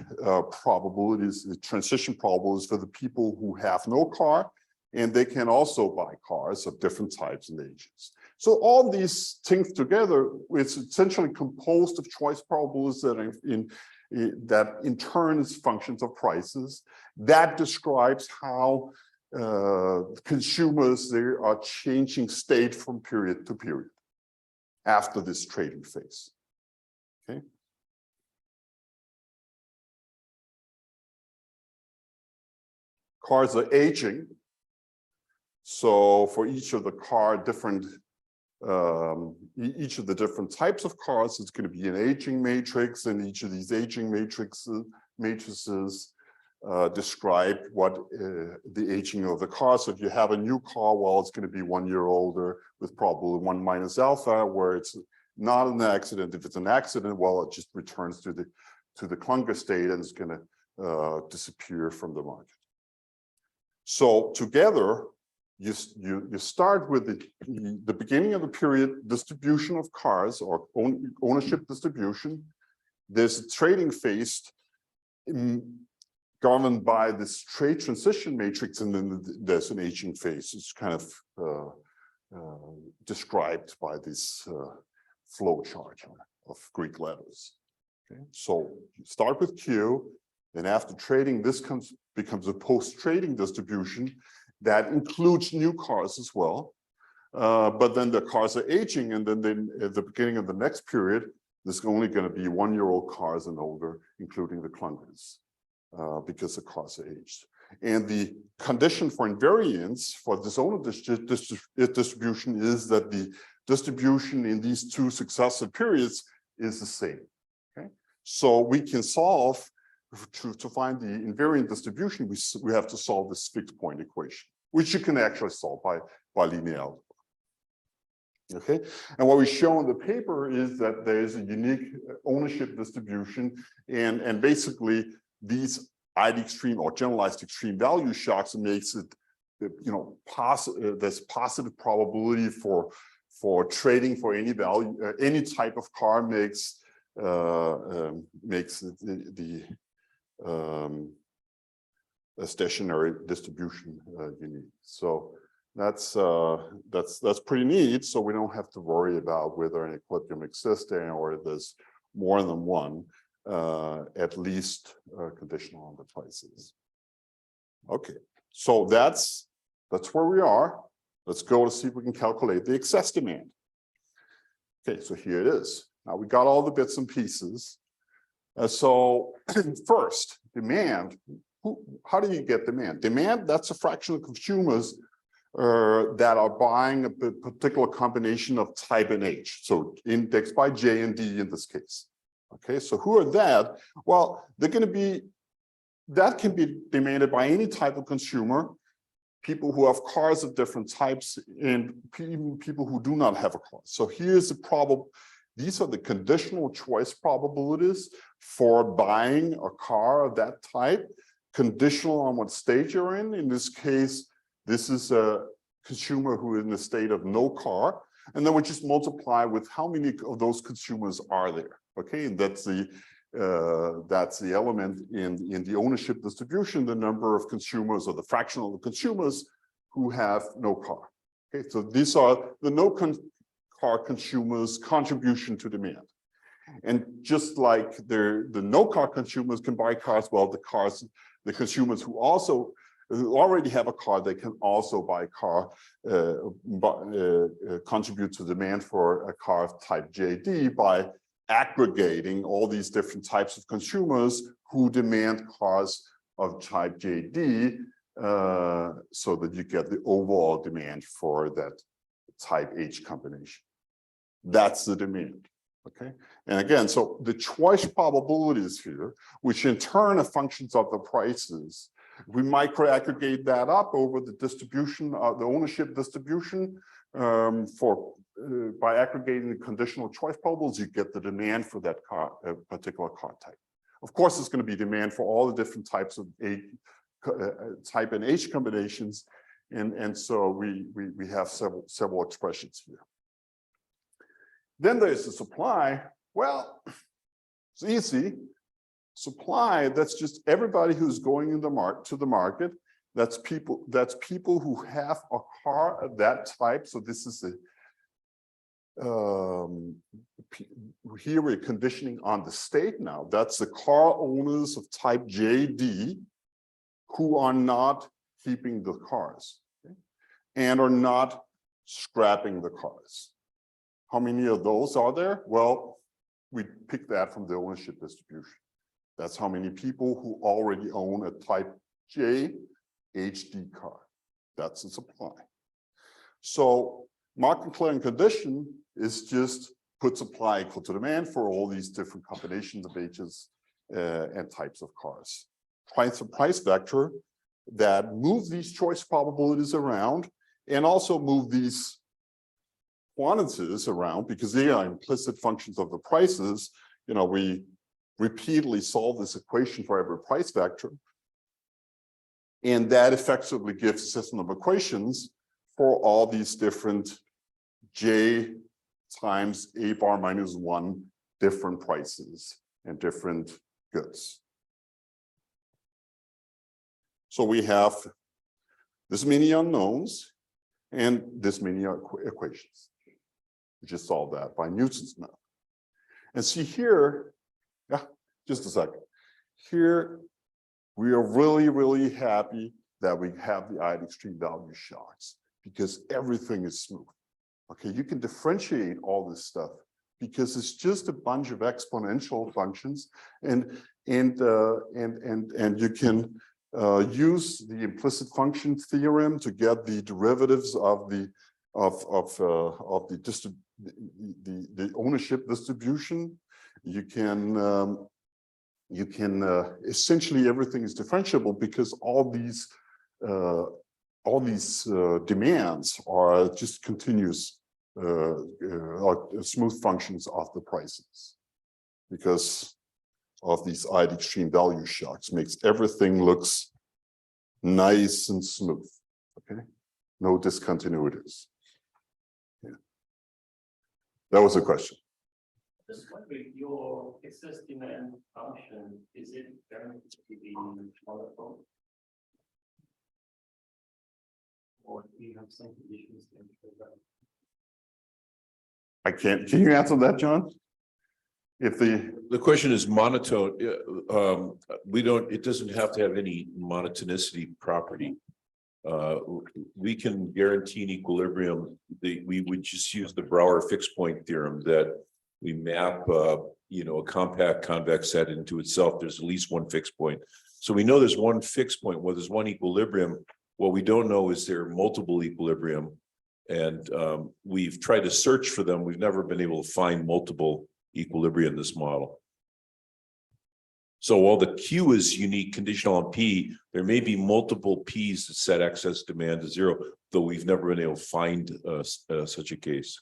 probabilities, the transition probabilities for the people who have no car, and they can also buy cars of different types and ages. So all these things together, it's essentially composed of choice probabilities that in turn is functions of prices. That describes how consumers, they are changing state from period to period after this trading phase. Okay. Cars are aging. So for each of the each of the different types of cars, it's going to be an aging matrix, and each of these aging matrices describe what the aging of the car. So if you have a new car, well, it's going to be 1 year older with probably 1 minus alpha, where it's not an accident. If it's an accident, well, it just returns to the clunker state and it's going to disappear from the market. So together, you start with the beginning of the period distribution of cars, or ownership distribution. There's a trading phase governed by this trade transition matrix, and then there's an aging phase. It's kind of described by this flow chart of Greek letters. Okay, so you start with Q, then after trading, this becomes a post-trading distribution that includes new cars as well. But then the cars are aging, and then at the beginning of the next period, there's only going to be 1 year old cars and older, including the clunkers, because the cars are aged. And the condition for invariance for this owner distribution is that the distribution in these two successive periods is the same. Okay, so we can solve to find the invariant distribution. We have to solve this fixed point equation, which you can actually solve by linear algebra. Okay, and what we show in the paper is that there is a unique ownership distribution, and basically these ID extreme or generalized extreme value shocks makes it, there's positive probability for trading for any value, any type of car makes a stationary distribution unique. So that's pretty neat. So we don't have to worry about whether an equilibrium exists there or there's more than one, at least conditional on the prices. Okay, so that's where we are. Let's go to see if we can calculate the excess demand. Okay, so here it is. Now we got all the bits and pieces. So first, demand. How do you get demand? Demand, that's a fraction of consumers that are buying a particular combination of type and age. So indexed by J and D in this case. Okay, so who are that? Well, they're going to be, that can be demanded by any type of consumer, people who have cars of different types, and people who do not have a car. So here's the problem. These are the conditional choice probabilities for buying a car of that type, conditional on what state you're in. In this case, this is a consumer who is in a state of no car. And then we just multiply with how many of those consumers are there. Okay, and that's the element in the ownership distribution, the number of consumers or the fraction of the consumers who have no car. Okay, so these are the car consumers' contribution to demand. And just like the no car consumers can buy cars, well, the consumers who already have a car, they can also buy a car, contribute to demand for a car of type JD by aggregating all these different types of consumers who demand cars of type JD, so that you get the overall demand for that type H combination. That's the demand. Okay, and again, so the choice probabilities here, which in turn are functions of the prices, we micro aggregate that up over the distribution of the ownership distribution by aggregating the conditional choice probabilities, you get the demand for that car, particular car type. Of course, there's going to be demand for all the different types of type and H combinations, and so we have several expressions here. Then there's the supply. Well, it's easy. Supply, that's just everybody who's going in to the market. That's people who have a car of that type. So this is here we're conditioning on the state now. That's the car owners of type JD who are not keeping the cars, okay, and are not scrapping the cars. How many of those are there? Well, we pick that from the ownership distribution. That's how many people who already own a type J HD car. That's the supply. So market clearing condition is just put supply equal to demand for all these different combinations of ages and types of cars. Price vector that move these choice probabilities around and also move these quantities around because they are implicit functions of the prices. You know, we repeatedly solve this equation for every price vector. And that effectively gives a system of equations for all these different J times A bar minus 1 different prices and different goods. So we have this many unknowns and this many equations. We just solved that by Newton's method. And see here, yeah, just a second. Here, we are really, really happy that we have the iod extreme value shocks because everything is smooth. Okay, you can differentiate all this stuff because it's just a bunch of exponential functions, and you can use the implicit function theorem to get the derivatives of the ownership distribution. You can essentially everything is differentiable because all these demands are just continuous smooth functions of the prices because of these iod extreme value shocks makes everything looks nice and smooth. Okay, no discontinuities. Yeah, that was a question. Just wondering, your excess demand function, is it going to be monotone? Or do you have some conditions to ensure that? Can you answer that, John? If The question is monotone. It doesn't have to have any monotonicity property. We can guarantee an equilibrium. We would just use the Brouwer fixed point theorem that we map, a compact convex set into itself. There's at least one fixed point. So we know there's one fixed point. Well, there's one equilibrium. What we don't know is there multiple equilibrium. And we've tried to search for them. We've never been able to find multiple equilibria in this model. So while the Q is unique conditional on P, there may be multiple P's that set excess demand to 0, though we've never been able to find such a case.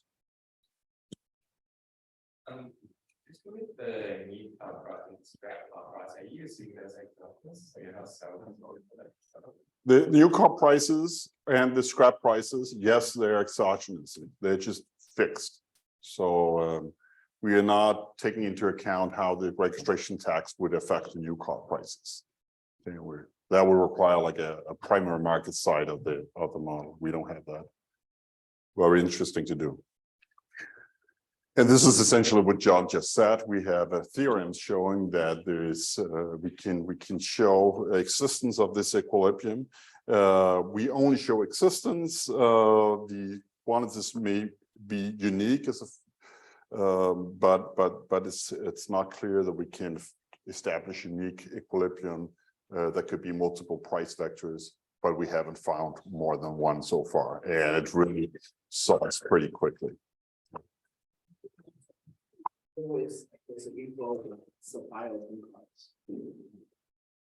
Just with the new car price and scrap car price, are you using those examples? So you're not selling them for that. the new car prices and the scrap prices, yes, they're exogenous. They're just fixed. So we are not taking into account how the registration tax would affect the new car prices. That would require like a primary market side of the model. We don't have that. Very interesting to do. And this is essentially what John just said. We have a theorem showing that there is we can show existence of this equilibrium. We only show existence. The quantities may be unique as a but it's not clear that we can establish unique equilibrium that could be multiple price vectors, but we haven't found more than one so far, and it really solves pretty quickly.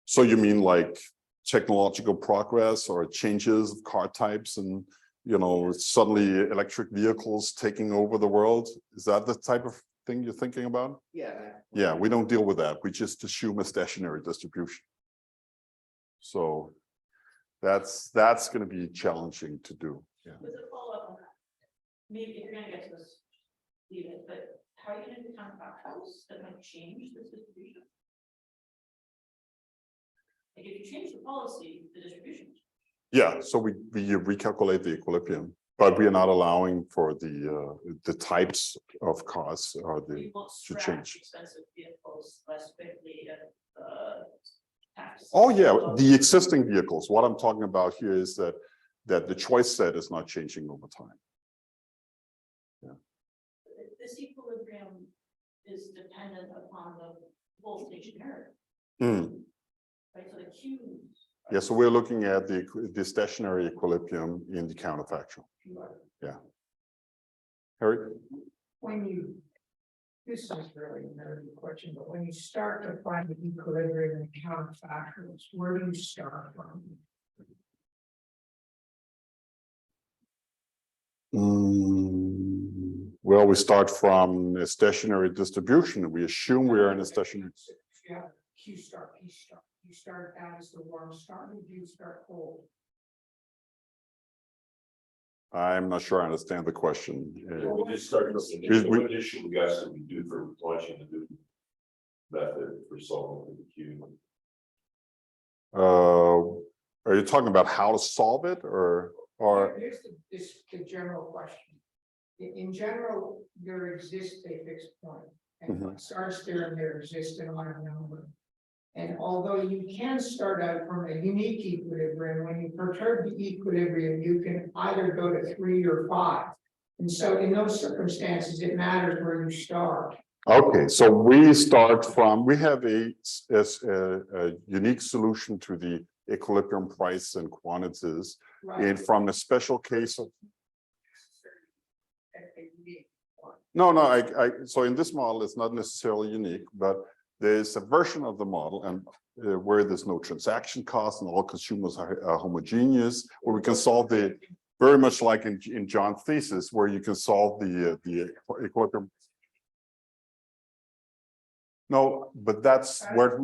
So you mean like technological progress or changes of car types and suddenly electric vehicles taking over the world? Is that the type of thing you're thinking about? Yeah, we don't deal with that. We just assume a stationary distribution. So that's going to be challenging to do. Yeah. With a follow-up on that, maybe if you're going to get to this, leave it, but how are you going to do counterfactuals that might change this distribution? Like if you change the policy, the distribution. Yeah, so we recalculate the equilibrium, but we are not allowing for the types of cars or You won't to scrap change. expensive vehicles less quickly at tax. Oh, yeah, the existing vehicles. What I'm talking about here is that the choice set is not changing over time. This equilibrium is dependent upon the voltage inherent, Hmm. right? So the Q. Yeah, so we're looking at the stationary equilibrium in the counterfactual. Yeah. Harry? When you, this is really a nerdy question, but when you start to find the equilibrium in counterfactuals, where do you start from? Well, we start from a stationary distribution. We assume we are in a stationary. Yeah, Q start, P start. You start out as the warm start, or do you start cold? I'm not sure I understand the question. We'll just start with the initial initial guess that we do for launching the new method for solving the Q. Are you talking about how to solve it or? Here's the general question. In general, there exists a fixed point, and Sar's theorem, there exists an iron number. And although you can start out from a unique equilibrium, when you perturb the equilibrium, you can either go to 3 or 5. And so in those circumstances, it matters where you start. Okay, so we start from, we have a unique solution to the equilibrium price and quantities. Right. And from a special case of, A unique one. no, so in this model, it's not necessarily unique, but there's a version of the model and where there's no transaction cost and all consumers are homogeneous, where we can solve the, very much like in John's thesis, where you can solve the equilibrium. No, but that's where,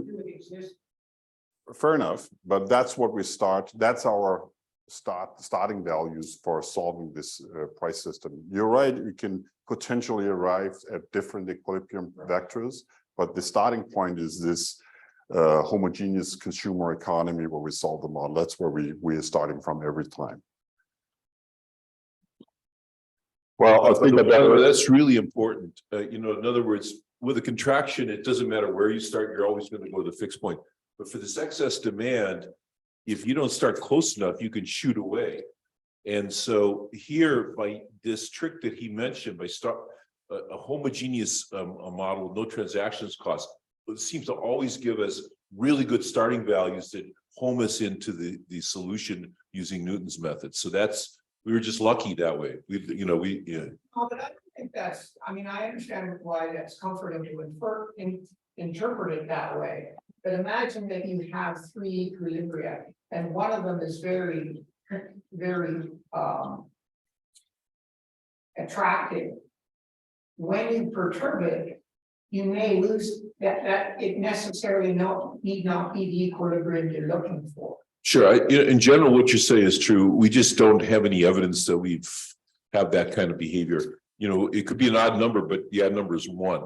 fair enough, but that's what we start. That's our starting values for solving this price system. You're right, we can potentially arrive at different equilibrium vectors, but the starting point is this homogeneous consumer economy where we solve the model. That's where we are starting from every time. Well, I think that's really important. You know, in other words, with a contraction, it doesn't matter where you start, you're always going to go to the fixed point. But for this excess demand, if you don't start close enough, you can shoot away. And so here, by this trick that he mentioned, by a homogeneous model with no transactions cost, it seems to always give us really good starting values that home us into the solution using Newton's method. So we were just lucky that way. Yeah. Oh, but I don't think that's, I mean, I understand why that's comforting to interpret it that way. But imagine that you have 3 equilibria and one of them is very, very attractive. When you perturb it, you may lose that it necessarily need not be the equilibrium you're looking for. Sure. In general, what you say is true. We just don't have any evidence that we've have that kind of behavior. You know, it could be an odd number, but the odd number is 1.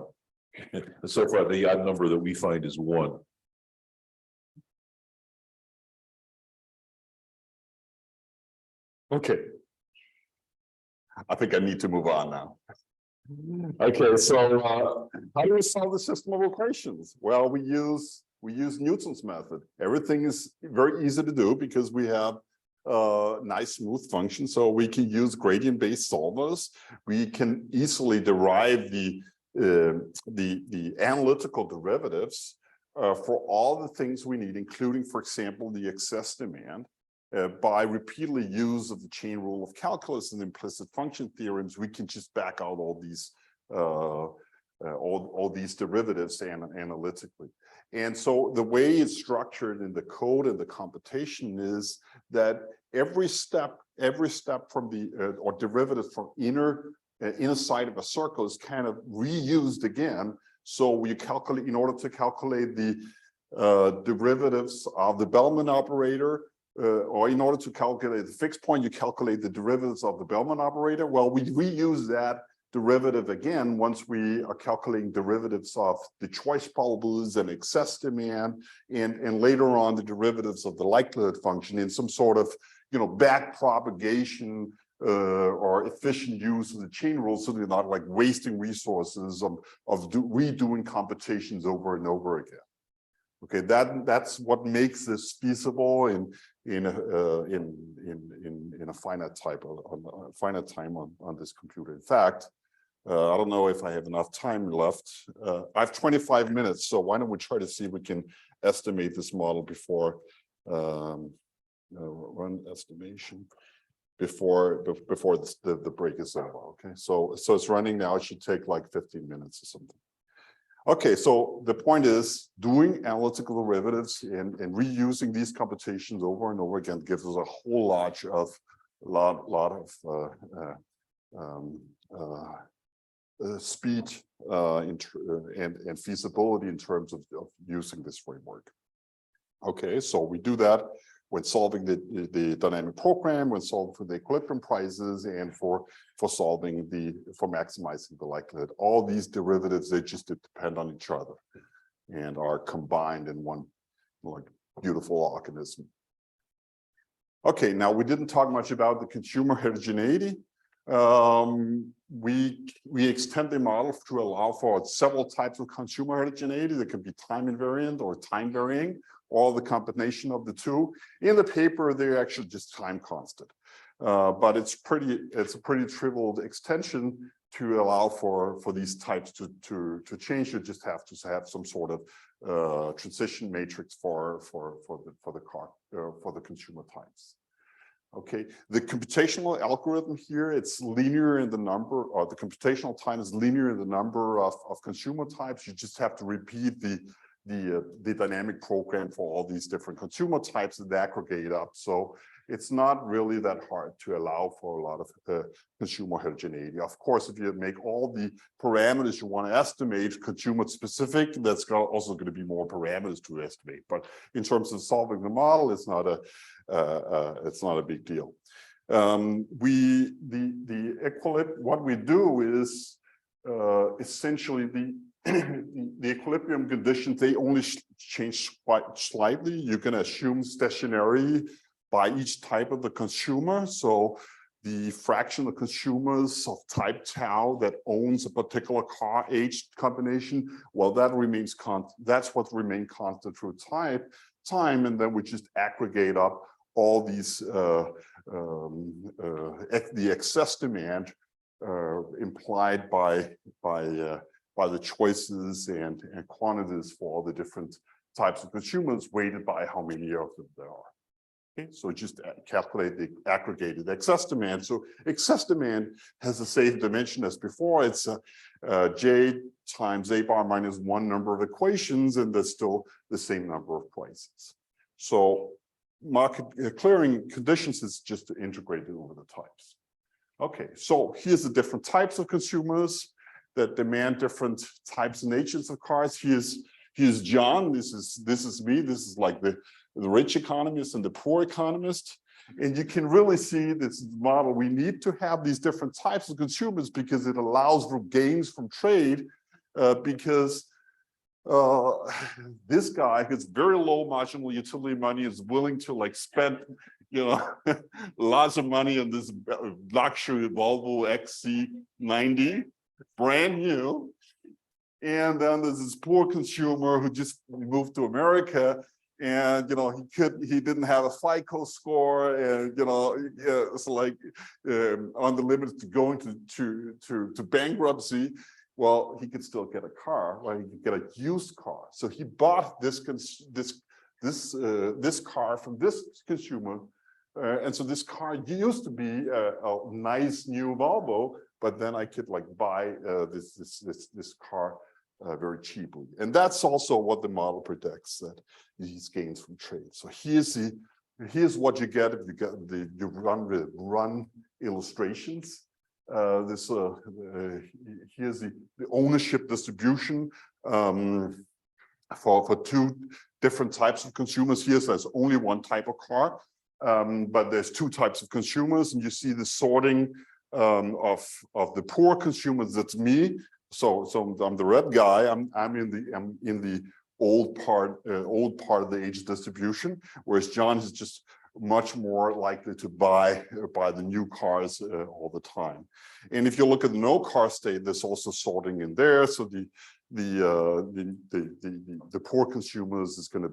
And so far, the odd number that we find is 1. Okay. I think I need to move on now. Okay, so how do we solve the system of equations? Well, we use Newton's method. Everything is very easy to do because we have nice smooth functions. So we can use gradient-based solvers. We can easily derive the analytical derivatives for all the things we need, including, for example, the excess demand. By repeatedly use of the chain rule of calculus and implicit function theorems, we can just back out all these derivatives analytically. And so the way it's structured in the code and the computation is that every step from the or derivative from inner side of a circle is kind of reused again. So we calculate, in order to calculate the derivatives of the Bellman operator, or in order to calculate the fixed point, you calculate the derivatives of the Bellman operator. Well, we reuse that derivative again, once we are calculating derivatives of the choice probabilities and excess demand, and later on the derivatives of the likelihood function in some sort of, back propagation or efficient use of the chain rule, so they're not like wasting resources of redoing computations over and over again. Okay, that's what makes this feasible in a finite time on this computer. In fact, I don't know if I have enough time left. I have 25 minutes, so why don't we try to see if we can estimate this model before run estimation before the break is over. Okay, so it's running now. It should take like 15 minutes or something. Okay, so the point is doing analytical derivatives and reusing these computations over and over again gives us a whole lot of speed and feasibility in terms of using this framework. Okay, so we do that when solving the dynamic program, when solving for the equilibrium prices, and for maximizing the likelihood. All these derivatives, they just depend on each other and are combined in one like beautiful organism. Okay, now we didn't talk much about the consumer heterogeneity. We extend the model to allow for several types of consumer heterogeneity. That can be time invariant or time varying, or the combination of the two. In the paper, they're actually just time constant, but it's a pretty trivial extension to allow for these types to change. You just have to have some sort of transition matrix for the consumer types. Okay, the computational algorithm here, it's linear in the number, or the computational time is linear in the number of consumer types. You just have to repeat the dynamic program for all these different consumer types and aggregate up. So it's not really that hard to allow for a lot of consumer heterogeneity. Of course, if you make all the parameters you want to estimate consumer specific, that's also going to be more parameters to estimate. But in terms of solving the model, it's not a big deal. What we do is essentially the equilibrium conditions, they only change quite slightly. You can assume stationary by each type of the consumer. So the fraction of consumers of type tau that owns a particular car age combination, well, that remains constant. That's what remains constant through time, and then we just aggregate up all these the excess demand implied by the choices and quantities for all the different types of consumers weighted by how many of them there are. Okay, so just calculate the aggregated excess demand. So excess demand has the same dimension as before. It's J times A bar minus one number of equations, and there's still the same number of prices. So market clearing conditions is just integrated over the types. Okay, so here's the different types of consumers that demand different types and natures of cars. Here's John. This is me. This is like the rich economist and the poor economist. And you can really see this model. We need to have these different types of consumers because it allows for gains from trade, because this guy who's very low marginal utility money is willing to like spend, lots of money on this luxury Volvo XC90, brand new. And then there's this poor consumer who just moved to America, and he didn't have a FICO score, and it's like on the limit to going to bankruptcy. Well, he could still get a car, right? He could get a used car. So he bought this car from this consumer, and so this car used to be a nice new Volvo, but then I could like buy this car very cheaply. And that's also what the model predicts, that these gains from trade. So here's what you get if you run illustrations. Here's the ownership distribution for two different types of consumers. There's only one type of car, but there's two types of consumers, and you see the sorting of the poor consumers, that's me. So I'm the red guy. I'm in the old part of the age distribution, whereas John is just much more likely to buy the new cars all the time. And if you look at the no car state, there's also sorting in there. So the poor consumers is going to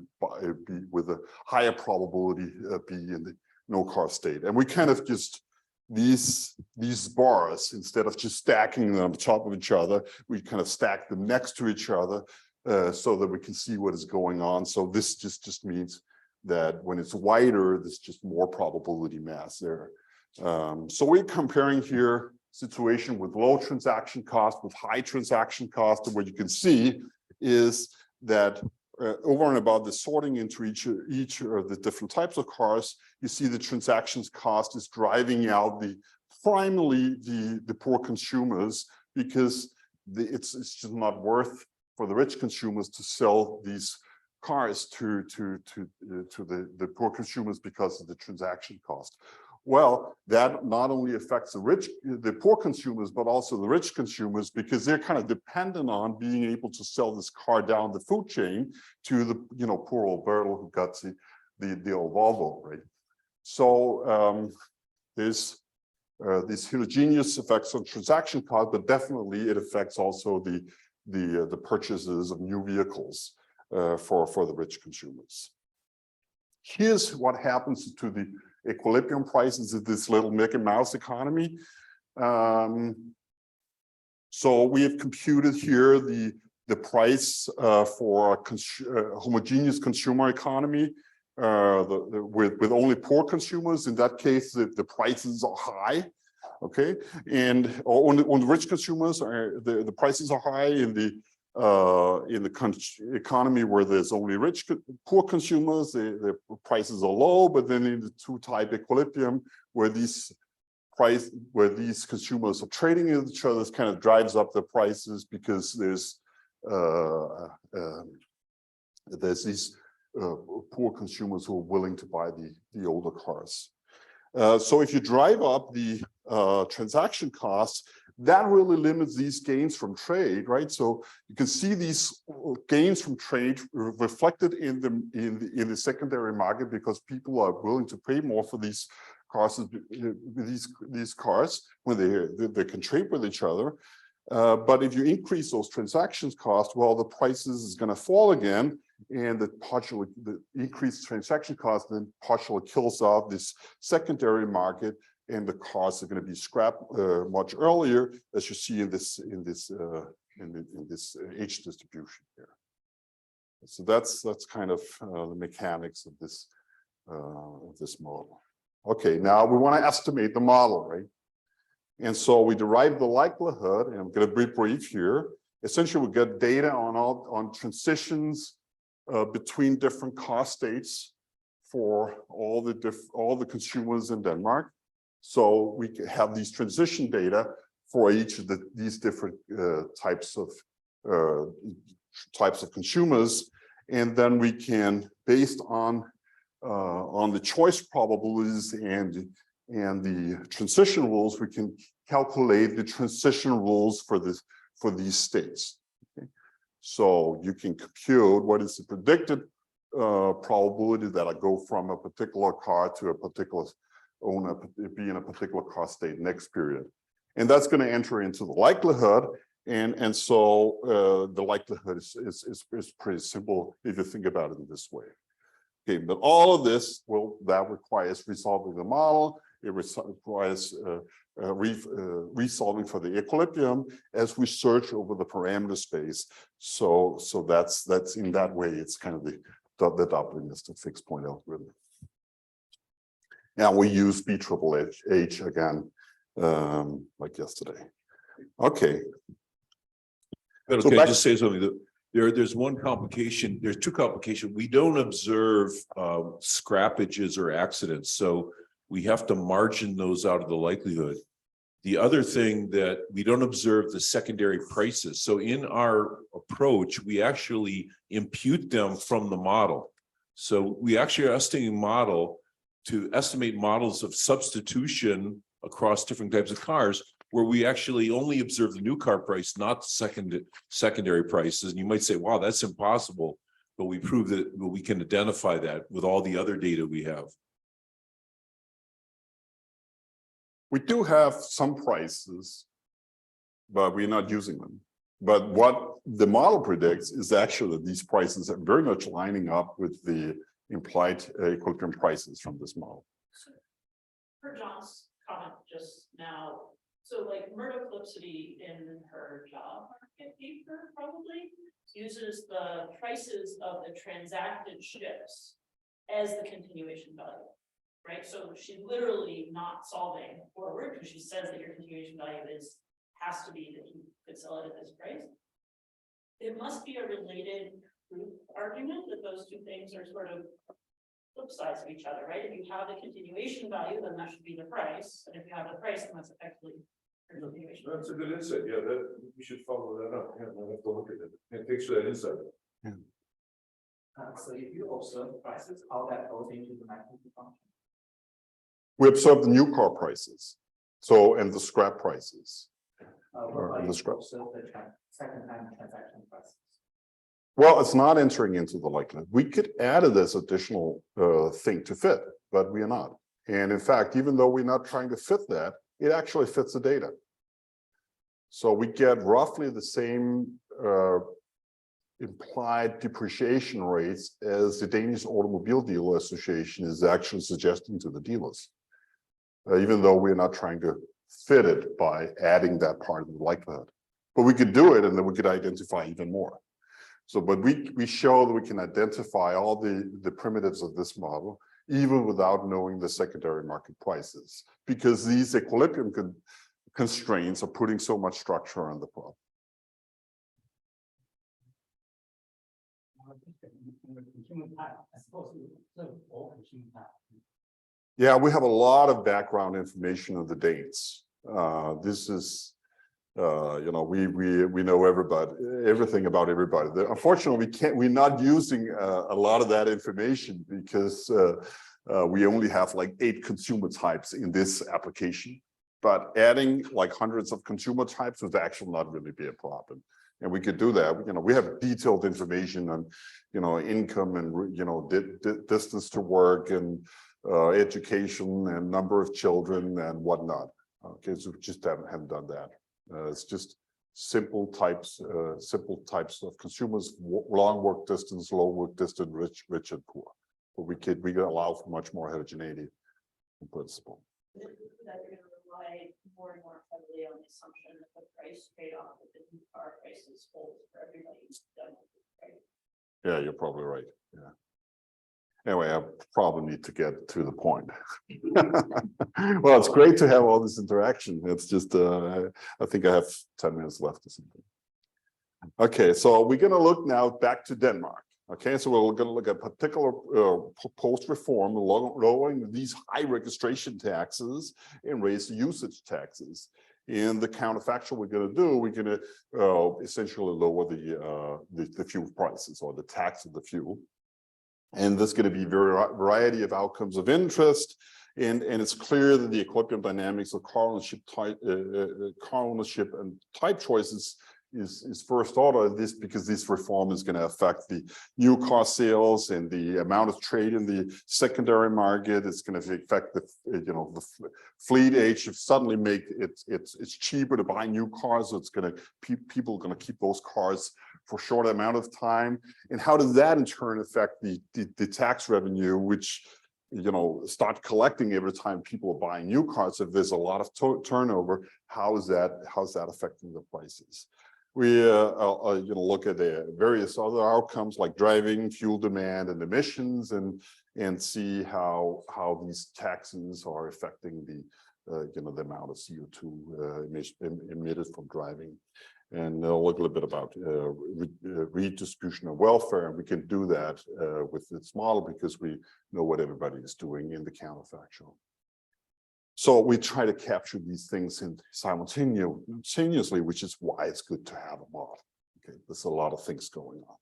be with a higher probability be in the no car state. And we kind of just these bars, instead of just stacking them on top of each other, we kind of stack them next to each other so that we can see what is going on. So this just means that when it's wider, there's just more probability mass there. So we're comparing here situation with low transaction cost with high transaction cost. And what you can see is that over and above the sorting into each of the different types of cars, you see the transactions cost is driving out primarily the poor consumers, because it's just not worth for the rich consumers to sell these cars to the poor consumers because of the transaction cost. Well, that not only affects the poor consumers, but also the rich consumers, because they're kind of dependent on being able to sell this car down the food chain to the poor old Bertel who got the old Volvo, right? So there's these heterogeneous effects on transaction cost, but definitely it affects also the purchases of new vehicles for the rich consumers. Here's what happens to the equilibrium prices of this little Mickey Mouse economy. So we have computed here the price for a homogeneous consumer economy with only poor consumers. In that case, the prices are high. Okay, and on the rich consumers, the prices are high. In the economy where there's only poor consumers, the prices are low. But then in the two-type equilibrium, where these consumers are trading with each other, this kind of drives up the prices, because there's these poor consumers who are willing to buy the older cars. So if you drive up the transaction costs, that really limits these gains from trade, right? So you can see these gains from trade reflected in the secondary market, because people are willing to pay more for these cars, when they can trade with each other. But if you increase those transactions costs, well, the prices is going to fall again, and the increased transaction cost then partially kills off this secondary market, and the cars are going to be scrapped much earlier, as you see in this age distribution here. So that's kind of the mechanics of this model. Okay, now we want to estimate the model, right? And so we derive the likelihood, and I'm going to be brief here. Essentially, we get data on transitions between different cost states for all the consumers in Denmark. So we have these transition data for each of these different types of consumers, and then we can, based on the choice probabilities and the transition rules, we can calculate the transition rules for these states. Okay? So you can compute what is the predicted probability that I go from a particular car to a particular owner, be in a particular car state next period, and that's going to enter into the likelihood. And so the likelihood is pretty simple if you think about it in this way. Okay, but all of this that requires resolving the model. It requires resolving for the equilibrium as we search over the parameter space. So that's in that way, it's kind of the deterministic fixed point algorithm. Now we use B-triple-H again, like yesterday. Okay. But So okay, just say something. There's one complication. There's two complications. We don't observe scrappages or accidents, so we have to margin those out of the likelihood. The other thing that we don't observe the secondary prices. So in our approach, we actually impute them from the model. So we actually are estimating model to estimate models of substitution across different types of cars, where we actually only observe the new car price, not the secondary prices. And you might say, wow, that's impossible. But we prove that we can identify that with all the other data we have. We do have some prices, but we're not using them. But what the model predicts is actually that these prices are very much lining up with the implied equilibrium prices from this model. Per John's comment just now, so like Murdochlicity in her job market paper probably uses the prices of the transacted ships as the continuation value, right? So she's literally not solving forward because she says that your continuation value has to be that you could sell it at this price. It must be a related proof argument that those two things are sort of flip sides of each other, right? If you have the continuation value, then that should be the price. And if you have the price, then that's effectively your continuation. That's a good insight. Yeah, that we should follow that up. Yeah, we'll have to look at it. And thanks for that insight. So if you observe prices, how that goes into the magnitude function? We observe the new car prices, so and the scrap prices. Or the you scrap. observe the second-hand transaction prices. Well, it's not entering into the likelihood. We could add this additional thing to fit, but we are not. And in fact, even though we're not trying to fit that, it actually fits the data. So we get roughly the same implied depreciation rates as the Danish Automobile Dealer Association is actually suggesting to the dealers. Even though we're not trying to fit it by adding that part of the likelihood. But we could do it and then we could identify even more. So, but we show that we can identify all the primitives of this model, even without knowing the secondary market prices, because these equilibrium constraints are putting so much structure on the problem. Yeah, we have a lot of background information of the dates. This is, you know, we know everything about everybody. Unfortunately, we're not using a lot of that information because we only have like 8 consumer types in this application. But adding like hundreds of consumer types would actually not really be a problem. And we could do that. You know, we have detailed information on, you know, income and, you know, distance to work and education and number of children and whatnot. Okay, so we just haven't done that. It's just simple types of consumers: long work distance, low work distance, rich and poor. But we can allow for much more heterogeneity in principle. That you're going to rely more and more heavily on the assumption that the price trade-off with the new car prices holds for everybody. Right? Yeah, you're probably right. Yeah. Anyway, I probably need to get to the point. Well, it's great to have all this interaction. It's just, I think I have 10 minutes left or something. Okay, so we're going to look now back to Denmark. Okay, so we're going to look at particular proposed reform lowering these high registration taxes and raise the usage taxes. In the counterfactual we're going to do, we're going to essentially lower the fuel prices or the tax of the fuel. And there's going to be a variety of outcomes of interest. And it's clear that the equilibrium dynamics of car ownership and type choices is first order of this, because this reform is going to affect the new car sales and the amount of trade in the secondary market. It's going to affect the, you know, the fleet age. If suddenly make it's cheaper to buy new cars, so it's going to people are going to keep those cars for a short amount of time. And how does that in turn affect the tax revenue, which, you know, start collecting every time people are buying new cars? If there's a lot of turnover, how's that affecting the prices? We you know, look at the various other outcomes like driving, fuel demand, and emissions, and see how these taxes are affecting the you know, the amount of CO2 emitted from driving. And look a little bit about redistribution of welfare, and we can do that with this model because we know what everybody is doing in the counterfactual. So we try to capture these things simultaneously, which is why it's good to have a model. Okay, there's a lot of things going on.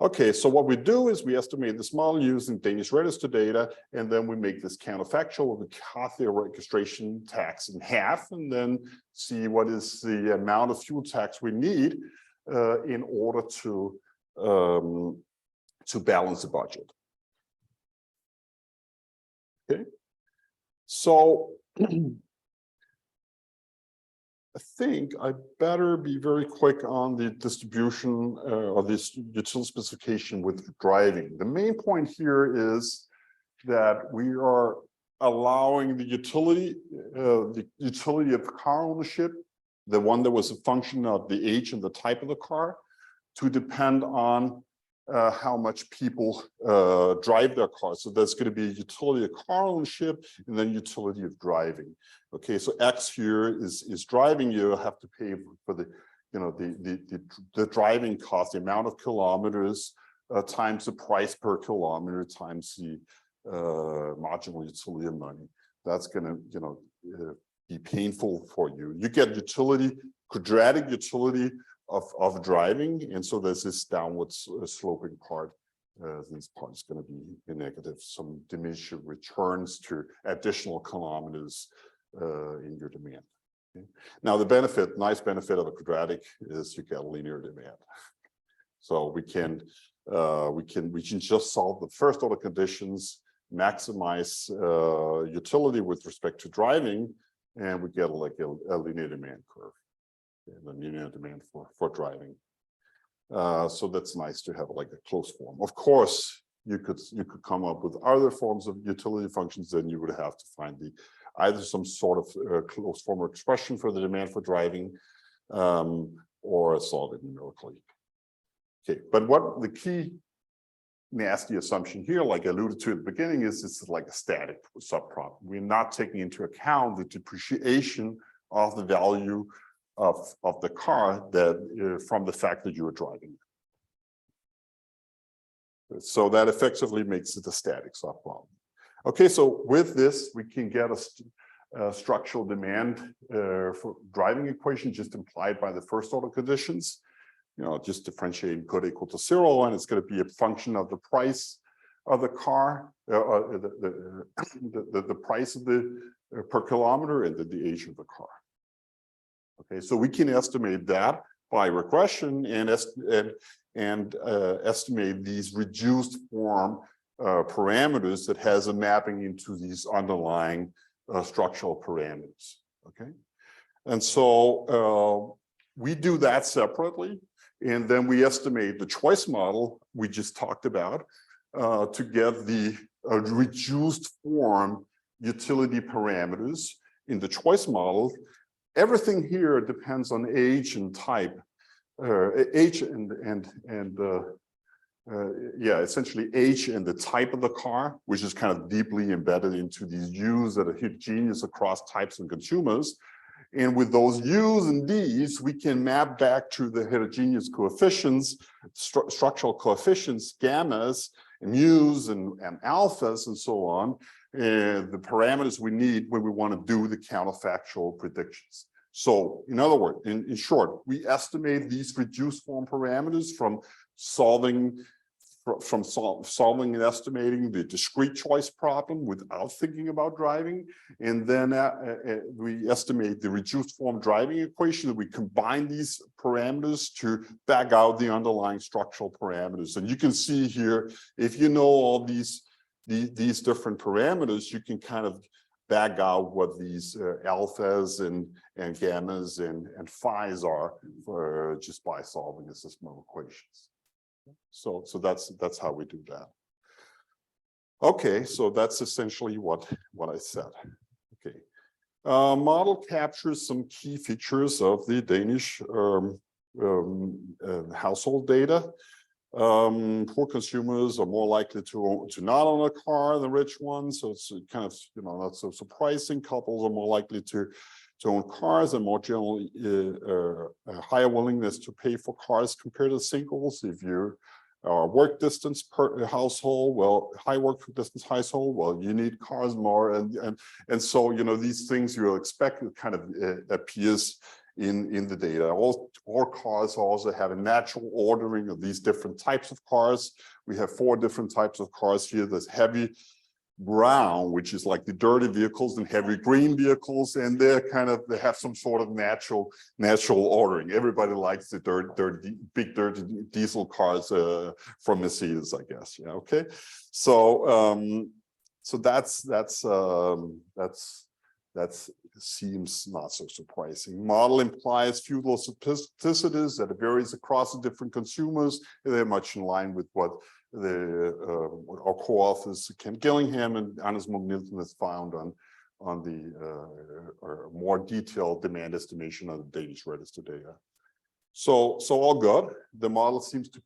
Okay, so what we do is we estimate this model using Danish register data, and then we make this counterfactual. We cut the registration tax in half, and then see what is the amount of fuel tax we need in order to balance the budget. Okay, so I think I better be very quick on the distribution of this utility specification with driving. The main point here is that we are allowing the utility of car ownership, the one that was a function of the age and the type of the car, to depend on how much people drive their car. So there's going to be utility of car ownership and then utility of driving. Okay, so X here is driving. You have to pay for the, you know, the driving cost, the amount of kilometers times the price per kilometer times the marginal utility of money. That's going to, you know, be painful for you. You get utility, quadratic utility of driving, and so there's this downward sloping part. This part is going to be negative, some diminished returns to additional kilometers in your demand. Okay. Now the benefit, nice benefit of a quadratic is you get linear demand. So we can just solve the first order conditions, maximize utility with respect to driving, and we get like a linear demand curve. And the linear demand for driving. So that's nice to have like a closed form. Of course, you could come up with other forms of utility functions. Then you would have to find either some sort of closed form expression for the demand for driving, or solve it numerically. Okay, but what the key nasty assumption here, like I alluded to at the beginning, is it's like a static subprop. We're not taking into account the depreciation of the value of the car that from the fact that you are driving. So that effectively makes it a static subproblem. Okay, so with this, we can get a structural demand for driving equation just implied by the first order conditions. You know, just differentiating good equal to 0, and it's going to be a function of the price of the car, the price of the per kilometer, and the age of the car. Okay, so we can estimate that by regression and estimate these reduced form parameters that has a mapping into these underlying structural parameters. Okay, and so we do that separately, and then we estimate the choice model we just talked about to get the reduced form utility parameters in the choice model. Everything here depends on age and type, age essentially age and the type of the car, which is kind of deeply embedded into these U's that are heterogeneous across types and consumers. And with those U's and D's, we can map back to the heterogeneous coefficients, structural coefficients, gammas, and mu's and alphas, and so on. The parameters we need when we want to do the counterfactual predictions. So in other words, in short, we estimate these reduced form parameters from solving and estimating the discrete choice problem without thinking about driving. And then we estimate the reduced form driving equation. We combine these parameters to back out the underlying structural parameters. And you can see here, if you know all these different parameters, you can kind of back out what these alphas and gammas and phi's are for just by solving the system equations. So that's how we do that. Okay, so that's essentially what I said. Okay, model captures some key features of the Danish household data. Poor consumers are more likely to not own a car than rich ones, so it's kind of, you know, not so surprising. Couples are more likely to own cars and more generally a higher willingness to pay for cars compared to singles. If you are work distance per household, well, high work distance household, well, you need cars more, and so, you know, these things you expect kind of appears in the data. All cars also have a natural ordering of these different types of cars. We have 4 different types of cars here. There's heavy brown, which is like the dirty vehicles, and heavy green vehicles, and they have some sort of natural ordering. Everybody likes the big dirty diesel cars from Mercedes, I guess. Yeah, okay. So that's seems not so surprising. Model implies feudal sophistications that varies across the different consumers. They're much in line with what our co-authors Ken Gillingham and Anders Nilsson has found on the more detailed demand estimation of the Danish register data. So all good. The model seems to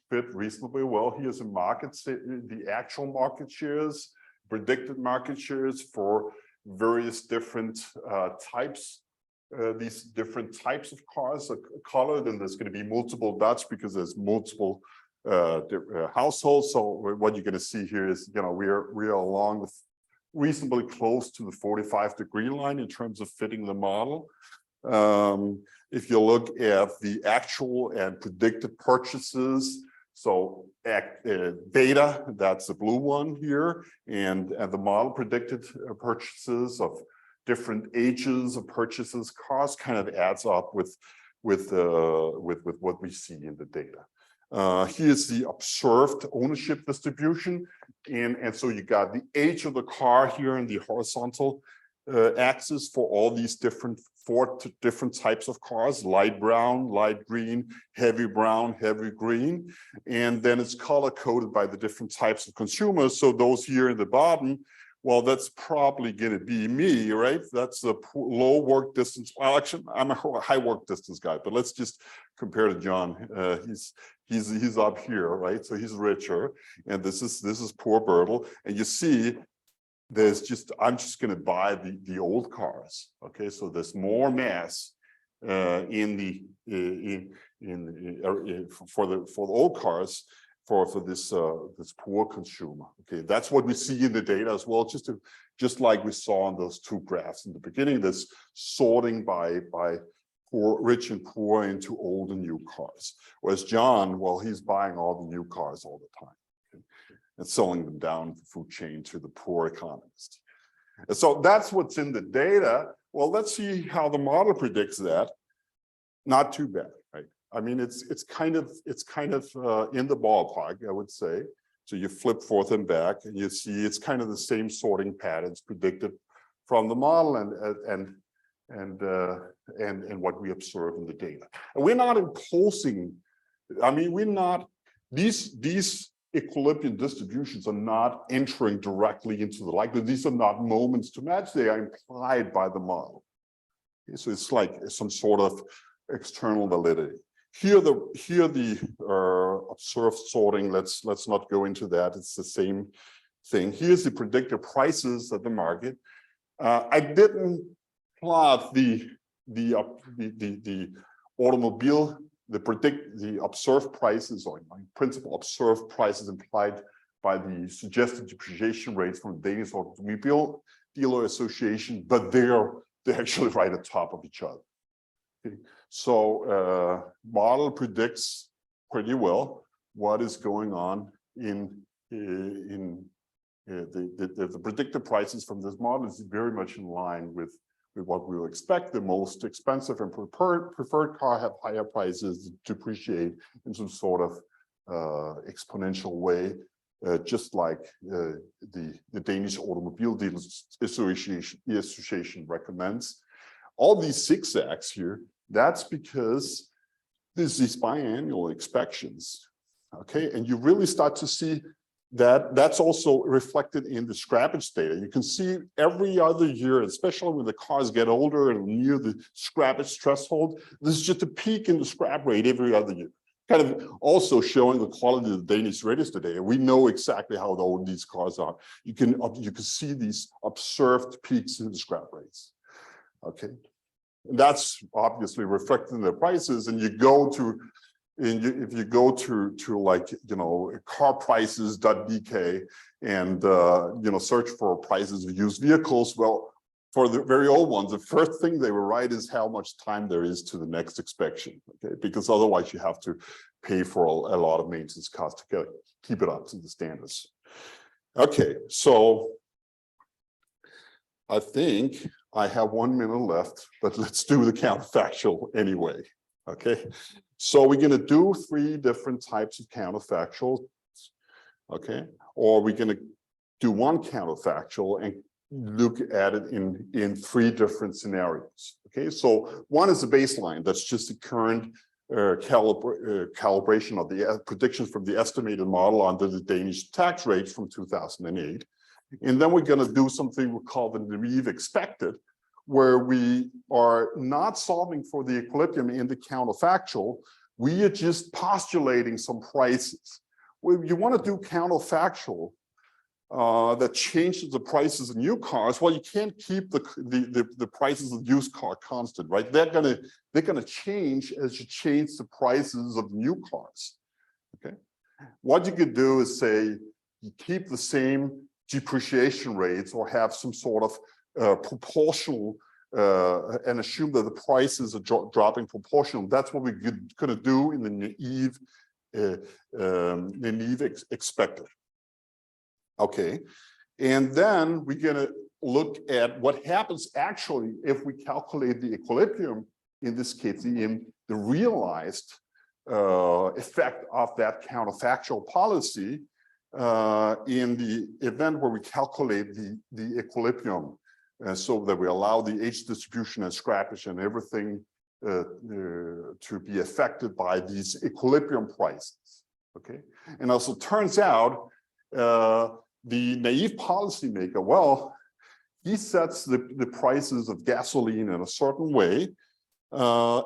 fit reasonably well. Here's the actual market shares, predicted market shares for various different types. These different types of cars are colored, and there's going to be multiple dots because there's multiple households. So what you're going to see here is, we are along with reasonably close to the 45-degree line in terms of fitting the model. If you look at the actual and predicted purchases, so data, that's the blue one here, and the model predicted purchases of different ages of purchases, cost kind of adds up with what we see in the data. Here's the observed ownership distribution, and so you got the age of the car here in the horizontal axis for all these four different types of cars: light brown, light green, heavy brown, heavy green, and then it's color coded by the different types of consumers. So those here in the bottom, well, that's probably going to be me, right? That's the low work distance. Well, actually, I'm a high work distance guy, but let's just compare to John. He's up here, right? So he's richer, and this is poor Bertel, and you see. I'm just going to buy the old cars. Okay, so there's more mass for the old cars for this poor consumer. Okay, that's what we see in the data as well. Just like we saw on those two graphs in the beginning, this sorting by poor, rich and poor into old and new cars. Whereas John, well, he's buying all the new cars all the time. And selling them down the food chain to the poor economist. And so that's what's in the data. Well, let's see how the model predicts that. Not too bad, right? I mean, it's kind of in the ballpark, I would say. So you flip forth and back, and you see it's kind of the same sorting patterns predicted from the model and what we observe in the data. And we're not imposing. I mean, we're not these equilibrium distributions are not entering directly into the likelihood. These are not moments to match. They are implied by the model. Okay, so it's like some sort of external validity. Here the observed sorting. Let's not go into that. It's the same thing. Here's the predicted prices at the market. I didn't plot the automobile. The observed prices, or my principal observed prices implied by the suggested depreciation rates from the Danish Automobile Dealer Association, but they're actually right at top of each other. Okay. So model predicts pretty well what is going on in the predicted prices from this model is very much in line with what we will expect. The most expensive and preferred car have higher prices, depreciate in some sort of exponential way, just like the Danish Automobile Dealers Association recommends. All these zigzags here, that's because there's these biannual inspections, okay? And you really start to see that's also reflected in the scrappage data. You can see every other year, especially when the cars get older and near the scrappage threshold, there's just a peak in the scrap rate every other year. Kind of also showing the quality of the Danish register data. We know exactly how old these cars are. You can see these observed peaks in the scrap rates. Okay, and that's obviously reflected in the prices. And you go to if you go to like, carprices.dk and, search for prices of used vehicles, well, for the very old ones, the first thing they will write is how much time there is to the next inspection, okay? Because otherwise you have to pay for a lot of maintenance costs to keep it up to the standards. Okay, so I think I have 1 minute left, but let's do the counterfactual anyway, okay? So we're gonna do 3 different types of counterfactual, okay? Or we're gonna do one counterfactual and look at it in 3 different scenarios. Okay, so one is the baseline. That's just the current calibration of the predictions from the estimated model under the Danish tax rates from 2008. And then we're going to do something we call the naive expected, where we are not solving for the equilibrium in the counterfactual. We are just postulating some prices. Well, you want to do counterfactual that changes the prices of new cars. Well, you can't keep the prices of used car constant, right? They're gonna change as you change the prices of new cars. Okay, what you could do is say you keep the same depreciation rates or have some sort of proportional and assume that the prices are dropping proportional. That's what we're gonna do in the naive expected. Okay, and then we're going to look at what happens actually if we calculate the equilibrium, in this case, the realized effect of that counterfactual policy in the event where we calculate the equilibrium, so that we allow the age distribution and scrappage and everything to be affected by these equilibrium prices. Okay, and also turns out the naive policymaker, well, he sets the prices of gasoline in a certain way,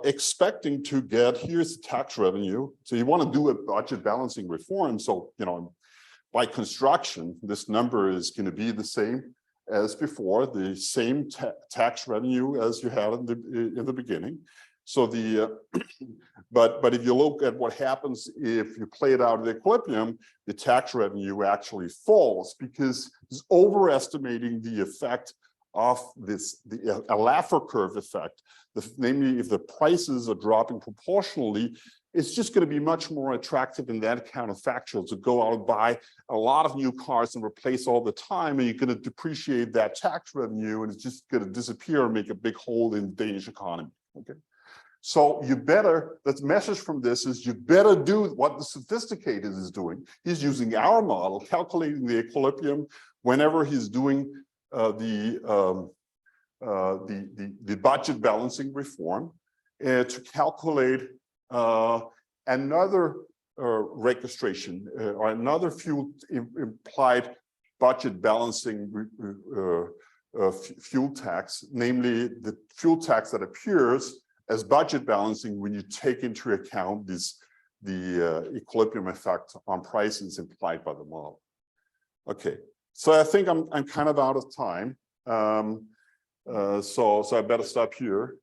expecting to get, here's the tax revenue. So you want to do a budget balancing reform. So, you know, by construction, this number is going to be the same as before, the same tax revenue as you had in the beginning. So but if you look at what happens if you play it out at equilibrium, the tax revenue actually falls because it's overestimating the effect of this, the Laffer curve effect. Namely, if the prices are dropping proportionally, it's just going to be much more attractive in that counterfactual to go out and buy a lot of new cars and replace all the time, and you're going to depreciate that tax revenue, and it's just going to disappear and make a big hole in the Danish economy. Okay. So you better, the message from this is you better do what the sophisticated is doing. He's using our model, calculating the equilibrium whenever he's doing the budget balancing reform to calculate another registration or another fuel implied budget balancing fuel tax, namely the fuel tax that appears as budget balancing when you take into account the equilibrium effect on prices implied by the model. Okay, so I think I'm kind of out of time. So I better stop here.